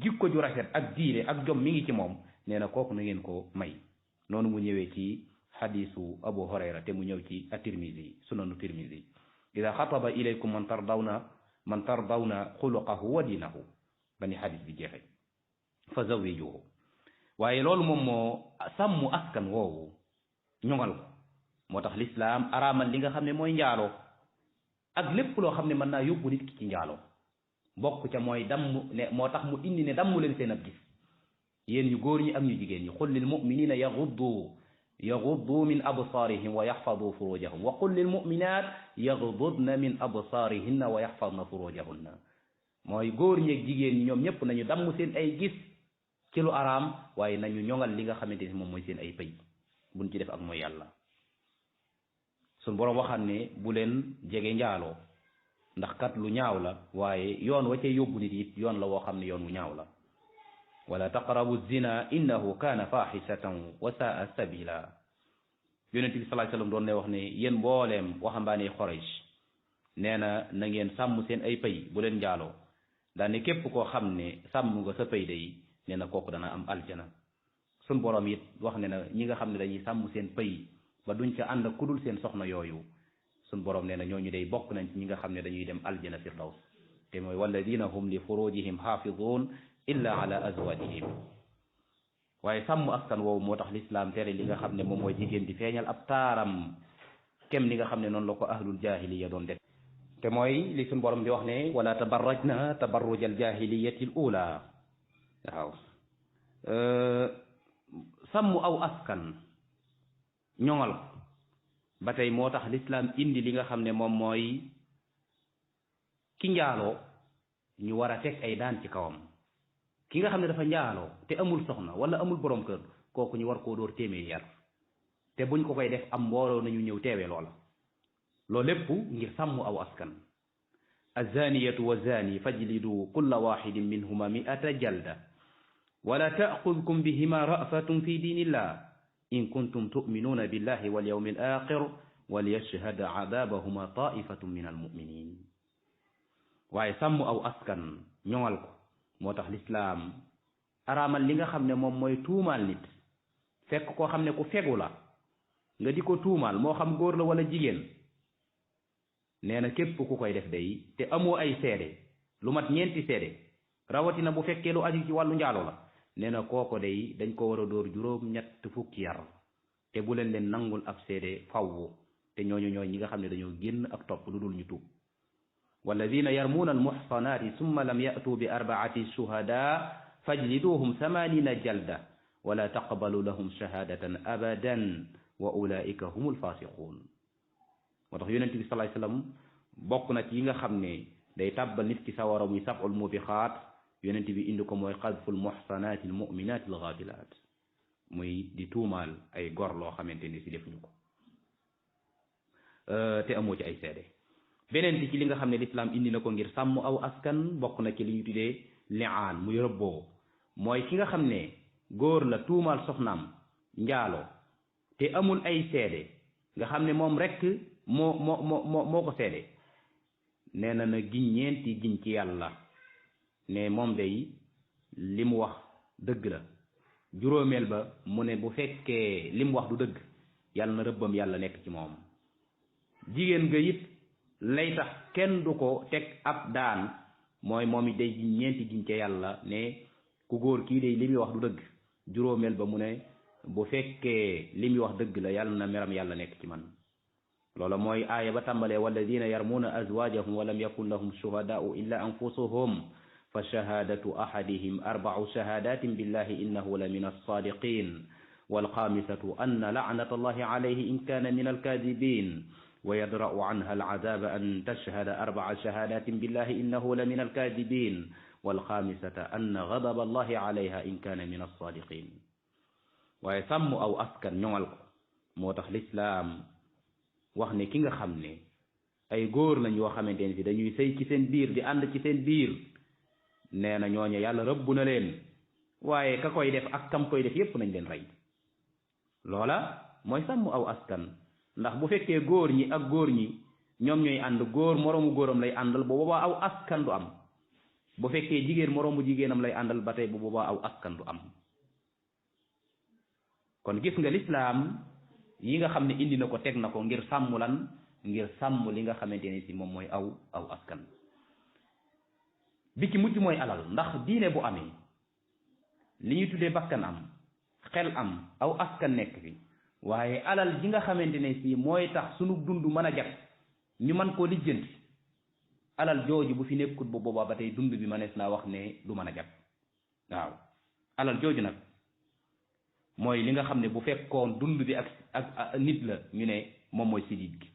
jikko ju rafet ak diine ak jom mi ngi ci moom nee na kooku na ngeen ko may noonu mu ñëwee ci xadisu Abu Hurayra te mu ñëw ci at-Tirmisi sunanu Tirmisi ida xataba ilaykum man tardawna xuluqahu wa diinahu ba ni xadis bi jeexe fa zawijuhu waaye loolu moom moo sàmm askan woowu ñoŋal ko moo tax lislaam araamal li nga xam ne mooy njaaloo ak lépp loo xam ne mën naa yóbbu nit ki ci njaaloo bokk ca mooy damm ne moo tax mu indi ne damm leen seen ab gis yéen ñu góor ñi ak ñu jigéen ñi qul lil muminina yaghuddu min absaarihim wa yaxfadu furujahum wa qul lil muminat yaghdudna min absaarihinna wa yaxfadna furujahunna mooy góor ñeeg jigéen ñi ñoom ñëpp nañu damm seen ay gis ci lu araam waaye nañu ñoŋal li nga xamante ni moom mooy seen ay pëy buñ ci def ak mooy yàlla suñ boroom waxam ne bu leen jege njaaloo ndax kat lu ñaaw la waaye yoon wa cay yóbbu nit it yoon la woo xam ne yoon wu ñaaw la wala taqrabu zina innahu kaana faaxisatan wa saa sabila yonent bi sallallahu alayhi wasallam doon ne wax ne yéen mbooleem waxambaane Quraysh nee na na ngeen sàmm seen ay pëy bu leen njaaloo daane képp koo xam ne sàmm nga sa pëy day nee na kooku dana am aljana sun boroom it wax ne na ñi nga xam ne dañuy sàmm seen pëy ba duñ ca ànd ku dul seen soxna yooyu sun boroom nee na ñooñu day bokk nañ ci ñi nga xam ne dañuy dem aljana firdaws te mooy walladina hum li furujihim xaafidun illa ala azwajihim waaye sàmm askan woowu moo tax lislaam tere li nga xam ne moom mooy jigéen di feeñal ab taaram kem li nga xam ne noonu la ko ahlul jahiliya doon def te mooy li suñ borom di wax ne wala tabarrajna tabarruj al jahiliyati al ula waaw sàmm aw askan ñoŋal ko ba tey moo tax lislaam indi li nga xam ne moom mooy ki njaaloo ñu war a teg ay daan ci kawam ki nga xam ne dafa njaaloo te amul soxna wala amul borom kër kooku ñu war koo dóor téeméer yar te buñ ko koy def am mbooloo nañu ñëw teewee loola loolu lépp ngir sàmm aw askan الزانية والزاني فاجلدوا كل واحد منهما 100 جلدة ولا تأخذكم بهما رأفة في دين الله إن كنتم تؤمنون بالله واليوم الآخر وليشهد عذابهما طائفة من المؤمنين. waaye sàmm aw askan ñoŋal ko moo tax lislaam araamal li nga xam ne moom mooy tuumaal nit fekk koo xam ne ku fegu la nga di ko tuumaal moo xam góor la wala jigéen nee na képp ku koy def day te amoo ay seede lu mat 4 seede rawatina bu fekkee lu aju ci wàllu njaalo la nee na kooko day dañ ko war a dóor juróom-ñett fukki yar te bu leen nangul ab seede fawwu te ñooñu ñooy ñi nga xam ne dañoo génn ak topp lu dul ñu tuub. والذين يرمون المحصنات ثم لم يأتوا ب4 شهداء فاجلدوهم 80 جلدة ولا تقبلوا لهم شهادة أبدا وأولئك هم الفاسقون. moo tax yonent bi sallallahu alayhi wasallam bokk na ci yi nga xam ne day tàbbal nit ki sawara muy 7 mubiqaat yonent bi indi ko mooy qadful muhsanaati al mu'minaati al ghafilaat muy di tuumaal ay gor loo xamante ni si defuñu ko te amoo ci ay seede. beneen bi ci li nga xam ne lislaam indi na ko ngir sàmm aw askan bokk na ci li ñu tuddee li'aan muy rëbboo mooy ki nga xam ne góor la tuumaal soxnaam njaalo te amul ay seede nga xam ne moom rek moo ko seede nee na giñ 4 giñ ci yàlla ne moom day li mu wax dëgg la juróomeel ba mu ne bu fekkee li mu wax du dëgg yàlla na rëbbam yàlla nekk ci moom. jigéen ga it lay tax kenn du ko teg ab daan mooy moom it day giñ 4 giñ ca yàlla ne ku góor kii day li muy wax du dëgg juróomeel ba mu ne bu fekkee li muy wax dëgg la yàlla na meram yàlla nekk ci man. loola mooy aaya ba tàmbalee walladina yarmuuna azwaajahum wa lam yakun lahum shuhadaau illa anfusuhum fa shahadatu ahadihim 4 shahadatin billahi innahu la min alsadiqin walxaamisatu anna laanata allahi alayhi in kana min alkadibin wa yadra'u anha al'azaba an tashhada 4 shahadatin billahi innahu la min alkadibin walxaamisata anna ghadaba allahi alayha in kana min alsadiqin. waaye sàmm aw askan ñoŋal ko moo tax lislaam wax ne ki nga xam ne ay góor lañ yoo xamante ne si dañuy sëy ci seen biir di ànd ci seen biir nee na ñooñu yàlla rëbb na leen waaye ka koy def ak kam koy def yépp nañ leen rey. loola mooy sàmm aw askan ndax bu fekkee góor ñi ak góor ñi ñoom ñooy ànd góor moroomu góoram lay àndal bu boobaa aw askan du am bu fekkee jigéen moroomu jigéenam lay àndal ba tey bu boobaa aw askan du am. kon gis nga lislaam yi nga xam ne indi na ko teg na ko ngir sàmm lan ngir sàmm li nga xamante ne si moom mooy aw askan. bi ci mujj mooy alal ndax diine bu amee li ñuy tuddee bakkan am xel am aw askan nekk fi waaye alal ji nga xamante ne si mooy tax sunu dund mën a jag ñu mën koo lijjanti alal jooju bu fi nekkut bu boobaa ba tey dund bi mënees naa wax ne du mën a jag. waaw alal jooju nag mooy li nga xam ne bu fekkoon dund bi ak nit la ñu ne moom mooy sidit gi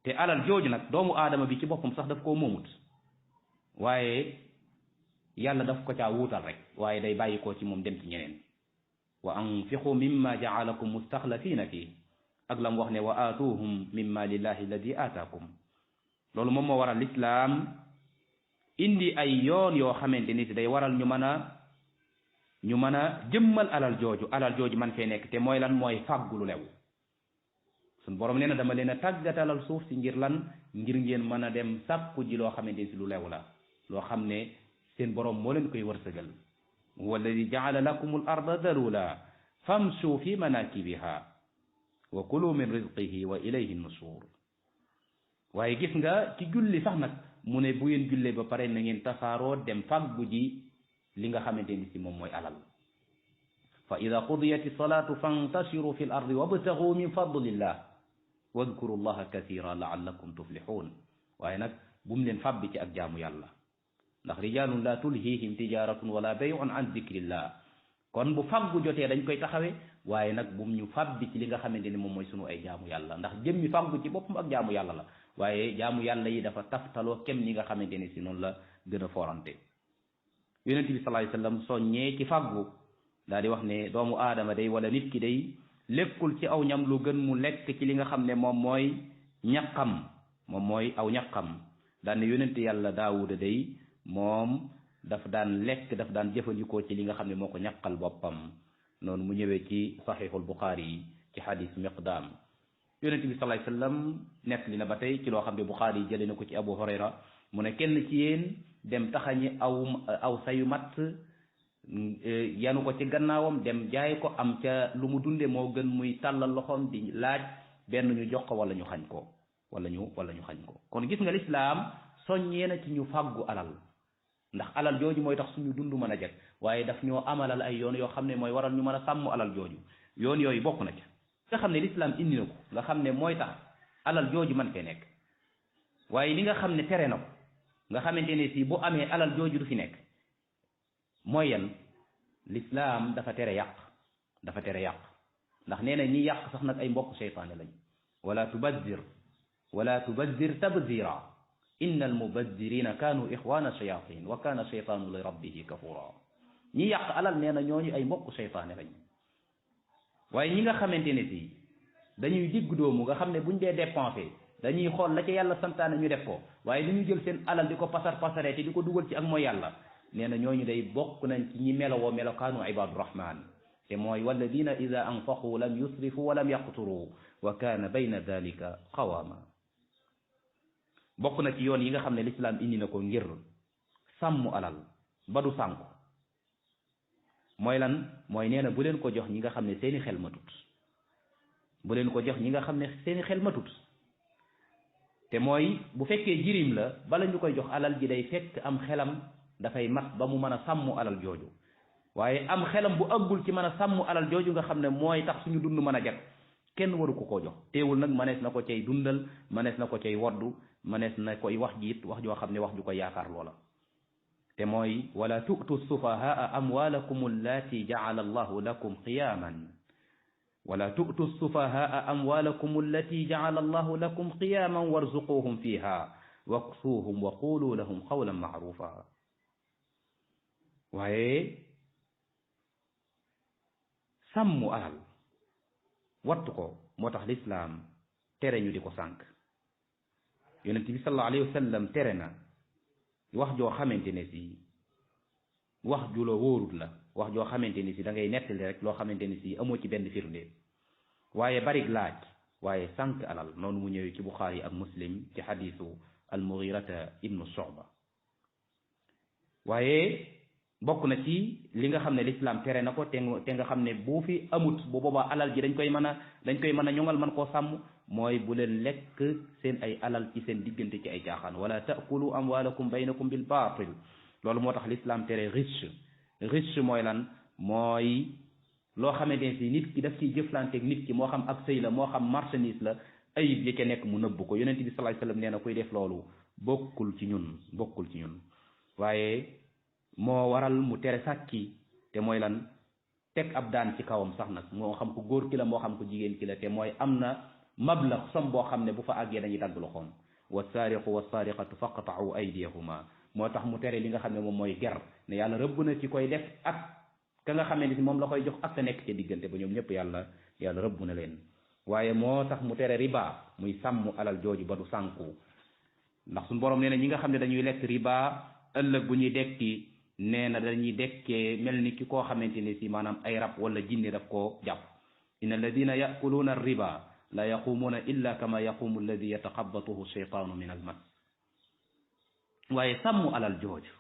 te alal jooju nag doomu aadama bi ci boppam sax daf koo moomut waaye yàlla daf ko caa wuutal rek waaye day bàyyi koo ci moom dem ci ñeneen. wa anfiqu mimma jaalakum mustaxlafina fii ak la mu wax ne wa aatuhum min malillahi alladi aataakum. loolu moom moo waral lislaam indi ay yoon yoo xamante ni day waral ñu mën a jëmmal alal jooju man fee nekk te mooy lan mooy fàggu lu lew. suñ borom nee na dama leen a tàggatalal suuf si ngir lan ngir ngeen mën a dem sàkku ji loo xamante ni si lu lew la loo xam ne seen borom moo leen koy wërsëgal. huwa alladi jaala lakum al arda dalula famshu fi manakibiha wa kulu min rizqihi wa ilayhi nushur. waaye gis nga ci julli sax nag mu ne bu ngeen jullee ba pare na ngeen tasaaroo dem fàggu ji li nga xamante ni si moom mooy alal. fa ida qudiyati salaatu fantashiru fi l ardi wabtagu min fadlillah wadkuru llaha kathira laallakum tuflihun. waaye nag bu mu leen fàbbi ci ak jaamu yàlla ndax rijalun la tulhihim tijaratun wala bay'un an zikrillah. kon bu fàggu jotee dañ koy taxawee waaye nag bu mu ñu fàbbi ci li nga xamante ni moom mooy sunu ay jaamu yàlla ndax jëmmi fàggu ci boppam ak jaamu yàlla la waaye jaamu yàlla yi dafa taftaloo kem ni nga xamante ni si noonu la gën a forante. yonent bi sallallahu alayhi wasallam soññee ci fàggu daal di wax ne doomu aadama day wala nit ki day lekkul ci aw ñam lu gën mu lekk ci li nga xam ne moom mooy ñaqam moom mooy aw ñaqam daan ne yonent yàlla daawuda day moom daf daan lekk daf daan jëfandikoo ci li nga xam ne moo ko ñaqal boppam noonu mu ñëwee ci saxiixul buxaari yi ci xadis miqdaam yonent bi sallallahu alayhi wasallam nekk li na ba tey ci loo xam ne buxaari yi jëlee na ko ci abu hurayra mu ne kenn ci yéen dem taxañi aw sayu matt yanu ko ci gannaawam dem jaay ko am ca lu mu dunde moo gën muy tàllal loxoom di laaj benn ñu jox ko wala ñu xañ ko wala ñu xañ ko kon gis nga lislaam soññee na ci ñu fàggu alal ndax alal jooju mooy tax suñu dund mën a jag waaye daf ñoo amalal ay yoon yoo xam ne mooy waral ñu mën a sàmm alal jooju yoon yooyu bokk na ca nga xam ne lislaam indi na ko nga xam ne mooy tax alal jooju mën fee nekk waaye li nga xam ne tere na ko nga xamante ne si bu amee alal jooju du fi nekk mooy yan lislaam dafa tere yàq ndax nee na ñi yàq sax nag ay mbokk seytaane lañ wala tubazzir tabzira inna almubazzirina kaanu ixwana shayatin wa kana shaytaanu li rabbihi kafura ñi yàq alal nee na ñooñu ay mbokk seytaane lañ waaye ñi nga xamante ne si dañuy digg doomu nga xam ne buñ dee dépensé dañuy xool la ca yàlla santaane ñu def ko waaye dañuy jël seen alal di ko pasaree te di ko dugal ci ak mooy yàlla nee na ñooñu day bokk nañ ci ñi melowoo melokaanu ibadu rahman te mooy walladina ida anfaqu lam yusrifu wa lam yaqturu wa kaana bayna dalika qawama bokk na ci yoon yi nga xam ne lislaam indi na ko ngir sàmm alal ba du sànku mooy lan mooy nee na bu leen ko jox ñi nga xam ne seeni xel matut te mooy bu fekkee jirim la bala ñu koy jox alal ji day fekk am xelam dafay mat ba mu mën a sàmm alal jooju waaye am xelam bu àggul ci mën a sàmm alal jooju nga xam ne mooy tax suñu dund mën a jag kenn waru ko koo jox teewul nag manees na ko cay dundal manees na ko cay woddu manees na koy wax jiit wax joo xam ne wax ju ko yaakaar loola te mooy wala tu'tu sufahaa amwalakum allati ja'ala allahu lakum qiyaman wala tu'tu sufahaa amwalakum allati ja'ala allahu lakum qiyaman warzuquhum fiha waksuuhum wa qulu lahum qawlan ma'rufa waaye sàmm alal wattu ko moo tax lislaam tere ñu di ko sànq yonent bi sallallahu alayhi wa sallam tere na wax joo xamante ne si wax ju la wóorut la wax joo xamante ni si da ngay nettali rek loo xamante ni si amoo ci benn firnde waaye barig laaj waaye sànq alal noonu mu ñëwee ci Buxaari ak Muslim ci xadiisu al-Mughirata ibnu Shu'ba waaye bokk na ci li nga xam ne lislaam tere na ko te nga xam ne bu fi amut bu boobaa alal ji dañ koy mën a ñoŋal man koo sàmm mooy bu leen lekk seen ay alal ci seen diggante ci ay caaxaan wala ta'kulu amwalakum baynakum bil baatil loolu moo tax lislaam tere riche mooy lan mooy loo xamante ne si nit ki daf ciy jëflanteeg nit ki moo xam ak sëy la moo xam marchandise la ayib yi ca nekk mu nëbb ko yonent bi sallallahu alayhi wasallam nee na kuy def loolu bokkul ci ñun waaye moo waral mu tere sàcci te mooy lan teg ab daan ci kawam sax nag moo xam ko góor ki la moo xam ko jigéen ki la te mooy am na mablax som boo xam ne bu fa àggee dañuy dagg loxoom wassaariqu wassaariqatu faqta'u aydiyahuma moo tax mu tere li nga xam ne moom mooy ger ne yàlla rëbb na ci koy def ak ka nga xamee ni si moom la koy jox ak ka nekk ca diggante ba ñoom ñëpp yàlla rëbb na leen waaye moo tax mu tere riba muy sàmm alal jooju ba du sànku ndax suñu borom nee na ñi nga xam ne dañuy lekk riba ëllëg bu ñuy dekki nee na dañuy dekkee mel ni ki koo xamante ne si maanaam ay rab wala jinne daf koo jàpp inna alladina yakuluuna riba la yaqumuuna illa kama yaqumu alladi yataxabatuhu sheytaanu min al mas waaye sàmm alal jooju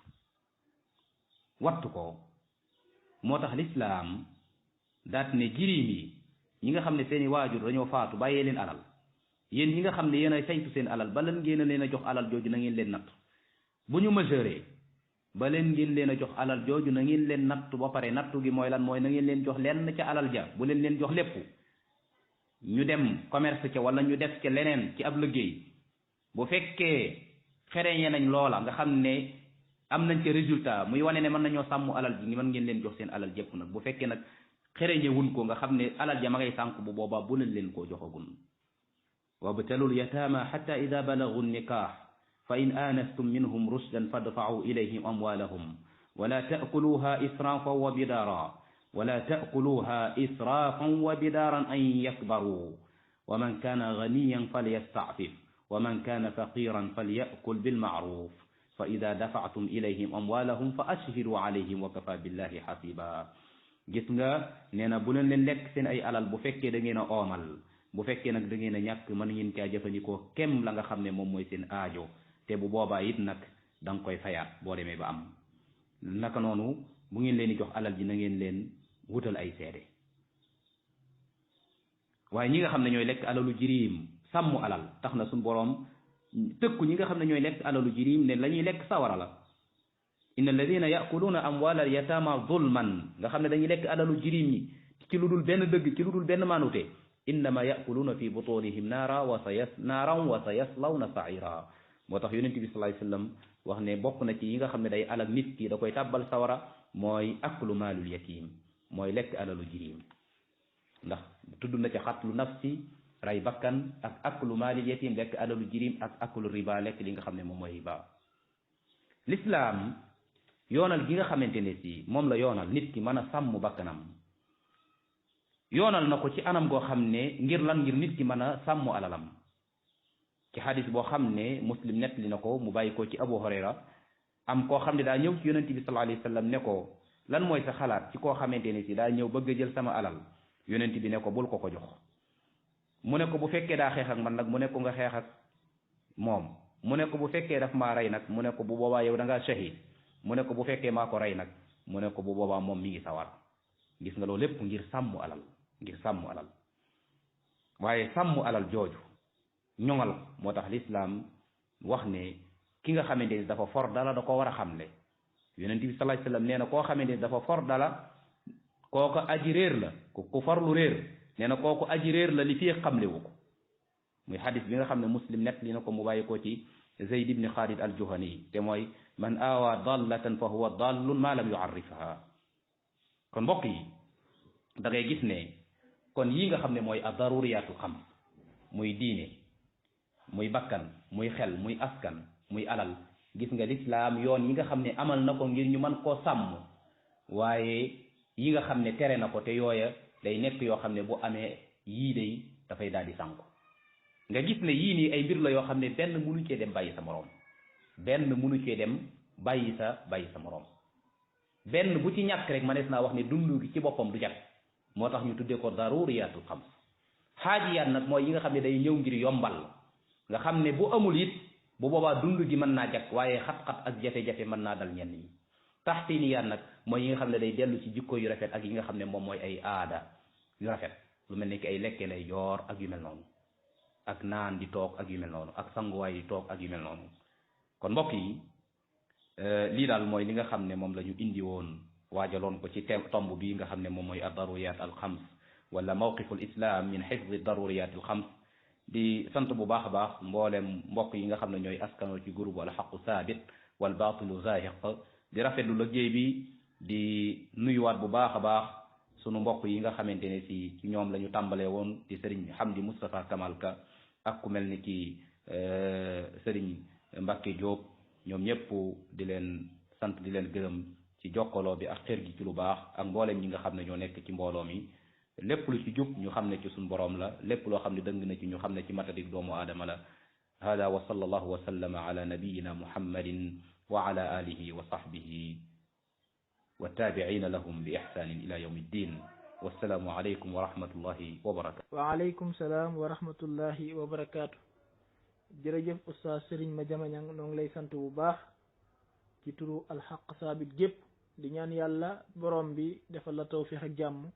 wattu ko moo tax lislaam daat ne jirim yi ñi nga xam ne seeni waajur dañoo faatu bàyyee leen alal yéen ñi nga xam ne yéen a saytu seen alal ba leen ngeen a leen a jox alal jooju na ngeen leen natt bu ñu majeure ba leen ngeen leen a jox alal jooju na ngeen leen nattu ba pare nattu gi mooy lan mooy na ngeen leen jox lenn ca alal ja bu leen jox lépp ñu dem commerce ca wala ñu def ca leneen ci ab liggéey bu fekkee xereñe nañ loola nga xam ne am nañ ca résultat muy wane ne mën nañoo sàmm alal ji mën ngeen leen jox seen alal jëpp nag bu fekkee nag xereñe wun ko nga xam ne alal ja ma ngay sànk bu boobaa bu leen koo joxagun wabtalul yataama xatta ida balagu nikaax fa in aanastum minhum rushdan fadfa'u ilayhim amwalahum wala ta'kuluha israfan wa bidara wala ta'kuluha israfan wa bidaran an yakbaru wa man kana ganiyan falyasta'fif wa man kaana faqiran falyakul bilmaaruf fa ida dafaatum ilayhim amwalahum fa ashhidu alayhim wa kafa billahi hasiba gis nga nee na bu leen lekk seen ay alal bu fekkee da ngeen a oomal bu fekkee nag da ngeen a ñàkk mën ngeen caa jëfandikoo kem la nga xam ne moom mooy seen aajo te bu boobaa it nag da nga koy fayaat boo demee ba am naka noonu bu ngeen leen di jox alal ji na ngeen leen wutal ay seede waaye ñi nga xam ne ñooy lekk alalu jiriim sàmm alal tax na suñu boroom tëkku ñi nga xam ne ñooy lekk alalu jiriim ne la ñuy lekk sawara la inna alladina yakuluuna amwaala al yatama zulman nga xam ne dañuy lekk alalu jiriim ñi ci lu dul benn dëgg ci lu dul benn maanute innama yakuluuna fi butunihim naaran wa sayaslawna saira moo tax yonent bi sallallahu alayhi wasallam wax ne bokk na ci yi nga xam ne day alal nit ki da koy tàbbal sawara mooy aklu maalul yatim mooy lekk alalu jiriim ndax tudd na ci xatlu nafsi ray bakkan ak aklu maalil yatim lekk alalu jiriim ak aklu riba lekk li nga xam ne moom mooy riba l'islam yoonal gi nga xamante ne si moom la yoonal nit ki mën a sàmm bakkanam yoonal na ko ci anam goo xam ne ngir lan ngir nit ki mën a sàmm alalam ci xadis boo xam ne muslim nettali na ko mu bàyyi ko ci abu hurayra am koo xam ne daa ñëw ci yonente bi sallallahu alayhi wa sallam ne ko lan mooy sa xalaat ci koo xamante ne si daa ñëw bëgg a jël sama alal yonente bi ne ko bul ko ko jox mu ne ko bu fekkee daa xeex ak man nag mu ne ko nga xeex ak moom mu ne ko bu fekkee daf maa rey nag mu ne ko bu boobaa yow da ngaa shahid mu ne ko bu fekkee maa ko rey nag mu ne ko bu boobaa moom mi ngi sawar gis nga loolu lépp ngir sàmm alal waaye sàmm alal jooju ñoŋal moo tax lislaam wax ne ki nga xamante ni dafa for dala da ko war a xamle yonent bi sallallahu alayhi wasallam nee na koo xamante ni dafa for dala kooku aji réer la ku for lu réer nee na kooku aji réer la li fii xamlewu ko muy xadis bi nga xam ne muslim net li na ko mu bàyyi ko ci Zayd ibni Xaalid al-Juhani te mooy man aawaa dallatan fa huwa dallun ma lam yuarrifaha kon mbokk yi da ngay gis ne kon yii nga xam ne mooy ad-daruriyaatu xam muy diine muy bakkan muy xel muy askan muy alal gis nga lislaam yoon yi nga xam ne amal na ko ngir ñu mën koo sàmm waaye yi nga xam ne tere na ko te yooya day nekk yoo xam ne bu amee yii day dafay daal di sànku nga gis ne yii nii ay mbir la yoo xam ne benn mënu cee dem bàyyi sa moroom benn mënu cee dem bàyyi sa moroom benn bu ci ñàkk rek manees naa wax ne dund gi ci boppam du jag moo tax ñu tuddee ko daruriyaatul xams xaajiyaat nag mooy yi nga xam ne day ñëw ngir yombal nga xam ne bu amul it bu boobaa dund gi mën naa jag waaye xat-xat ak jafe-jafe mën naa dal ñenn ñi taxsiniyaat nag mooy yi nga xam ne day dellu ci jikko yu rafet ak yi nga xam ne moom mooy ay aada yu rafet lu mel ni ki ay lekke lay joor ak yu mel noonu ak naan di toog ak yu mel noonu ak sanguwaay di toog ak yu mel noonu kon mbokk yi lii daal mooy li nga xam ne moom la ñu indi woon waajaloon ko ci tomb bi nga xam ne moom mooy ad-daruriyat al-xams wala mawqiful islam min xifdi daruriyat al-xams di sant bu baax a baax mboolem mbokk yi nga xam ne ñooy askanoo ci groupe wala xaqu saabit wal baatilu zaahiq di rafetlu liggéey bi di nuyuwaat bu baax a baax sunu mbokk yi nga xamante ne ci ñoom la ñu tàmbalee woon di sëriñ Hamdi Moustapha Kamal Ka ak ku mel ni ki sëriñ Mbacke Diop ñoom ñëpp di leen sant di leen gërëm ci jokkaloo bi ak xër gi ci lu baax ak mboolem ñi nga xam ne ñoo nekk ci mbooloo mi lépp lu ci jub ñu xam ne ci suñu boroom la lépp loo xam ne dëng na ci ñu xam ne ci matadik doomu aadama la hada wa sallallahu wa sallama ala nabiyina muhammadin wa ala alihi wa sahbihi wa tabiina lahum bi ihsanin ila yawmi ddin wassalaamu aleykum wa rahmatullahi wa barakatu wa aleykum salaam wa rahmatullahi wa barakaatu jërëjëf oustaz Serigne Madiama Niang noo ngi lay sant bu baax ci turu alxaq saabit gépp di ñaan yàlla borom bi defal la tawfiix ak jàmm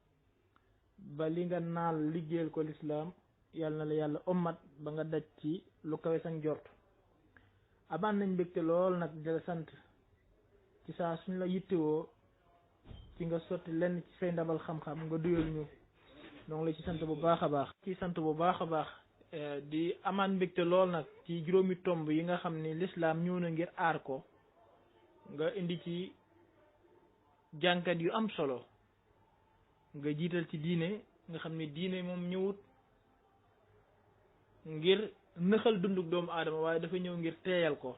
ba li nga naal liggéeyal ko lislaam yàlla na la yàlla ommat ba nga daj ci lu kawe sang jort amaan nañ mbégte lool nag di la sant ci saa suñ la yittewoo ci nga sotti lenn ci say ndabal xam-xam nga duyal ñu donc la ci sant bu baax a baax di amaan mbégte lool nag ci juróomi tomb yi nga xam ni lislaam ñëw na ngir aar ko nga indi ci jànkat yu am solo nga jiital ci diine nga xam ni diine moom ñëwut ngir nëxal dunduk doomu aadama waaye dafa ñëw ngir teeyal ko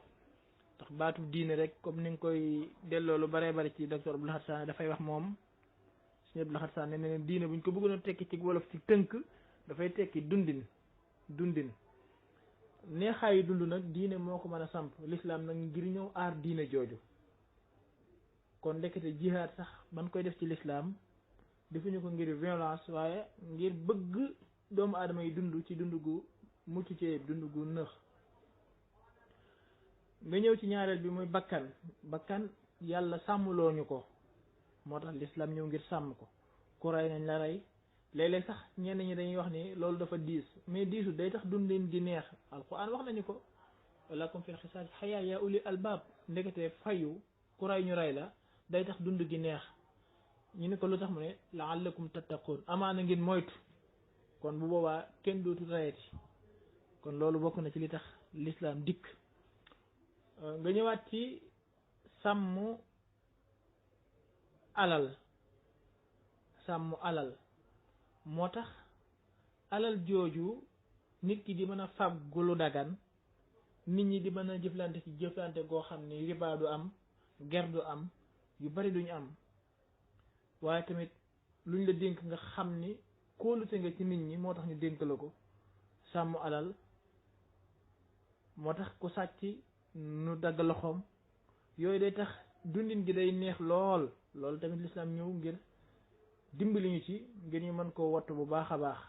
ndax baatu diine rek comme ni nga koy delloo lu bare bari ci docteur Abdou Lahad Sané dafay wax moom suñu Abdou Lahad Sané ne ne diine buñ ko bëggoon a tekki ci wolof ci tënk dafay tekki dundin neexaayu dund nag diine moo ko mën a samp l'islam nag ngir ñëw aar diine jooju kon ndekete jihaad sax man koy def ci l'islam defuñu ko ngir violence waaye ngir bëgg doomu aadama yi dund ci dund gu mucc ci dund gu nëx nga ñëw ci ñaareel bi muy bakkan yàlla sàmmloo ñu ko moo tax l'islam ñëw ngir sàmm ko ku rey nañ la rey léeg-léeg sax ñenn ñi dañuy wax ni loolu dafa diis mais diisu day tax dundin di neex alquran wax nañu ko walakum fil xisaas xayaa yaa uli albaab ndekete fayu ku rey ñu rey la day tax dund gi neex ñu ne ko lu tax mu ne laallakum tattaqun amaana ngeen moytu kon bu boobaa kenn dootu reyati kon loolu bokk na ci li tax l'islam dikk nga ñëwaat ci sàmm alal moo tax alal jooju nit ki di mën a fàggu lu dagan nit ñi di mën a jëflante ci jëflante goo xam ni riba du am ger du am yu bari duñu am waaye tamit luñ la dénk nga xam ni kóolute nga ci nit ñi moo tax ñu dénk la ko sàmm alal moo tax ku sàcc nu dagg loxoom yooyu day tax dundin gi day neex loolu tamit l'islam ñëw ngir dimbali ñu ci ngir ñu mën koo wattu bu baax a baax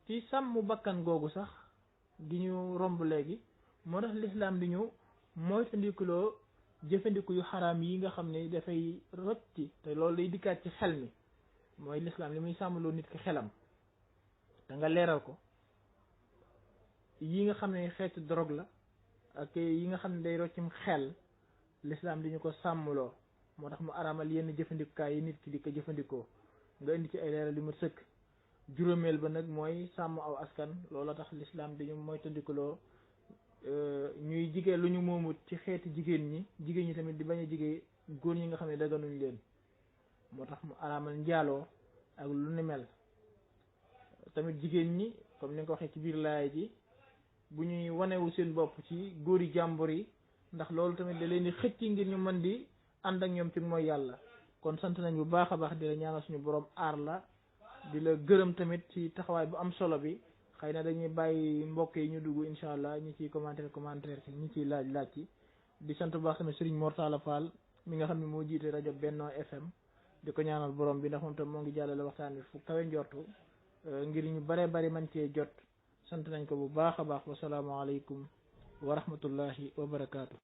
ci sàmm bakkan googu sax di ñu romb léegi moo tax l'islam di ñu moytandikuloo jëfandiku yu xaraam yi nga xam ne dafay rocci te loolu day dikkaat ci xel mi mooy l'islam li muy sàmmaloo nit ki xelam da nga leeral ko yi nga xam ne xeetu drogue la ak yi nga xam ne day roccim xel l'islam di ñu ko sàmmloo moo tax mu araamal yenn jëfandikukaay yi nit ki di ko jëfandikoo nga indi ci ay leeral li mu sëkk juróomeel ba nag mooy sàmm aw askan loolu tax l'islam di ñu moytandikuloo ñuy jigéen lu ñu moomut ci xeeti jigéen ñi tamit di bañ a jigéen góor ñi nga xam ne daganuñ leen moo tax mu araamal njaaloo ak lu ni mel tamit jigéen ñi comme ni nga ko waxee ci biir laay ji bu ñuy wanewu seen bopp ci góori jàmbur yi ndax loolu tamit da leen di xëcc ngir ñu mën di ànd ak ñoom ci mooy yàlla kon sant nañ bu baax a baax di la ñaanal suñu borom aar la di la gërëm tamit ci taxawaay bu am solo bi xëy na dañuy bàyyi mbokk yi ñu dugg incha allah ñi ciy commentaire ci ñi ciy laaj ci di sant bu baax tamit Serigne Mortala Fall mi nga xam ne moo jiite rajo Benno FM di ko ñaanal borom bi ndax moom tam moo ngi jàllale waxtaan bi fu kawe njortu ngir ñu bare bari man cee jot sant nañ ko bu baax a baax wasalaamaaleykum wa rahmatullahi wa barakaatu.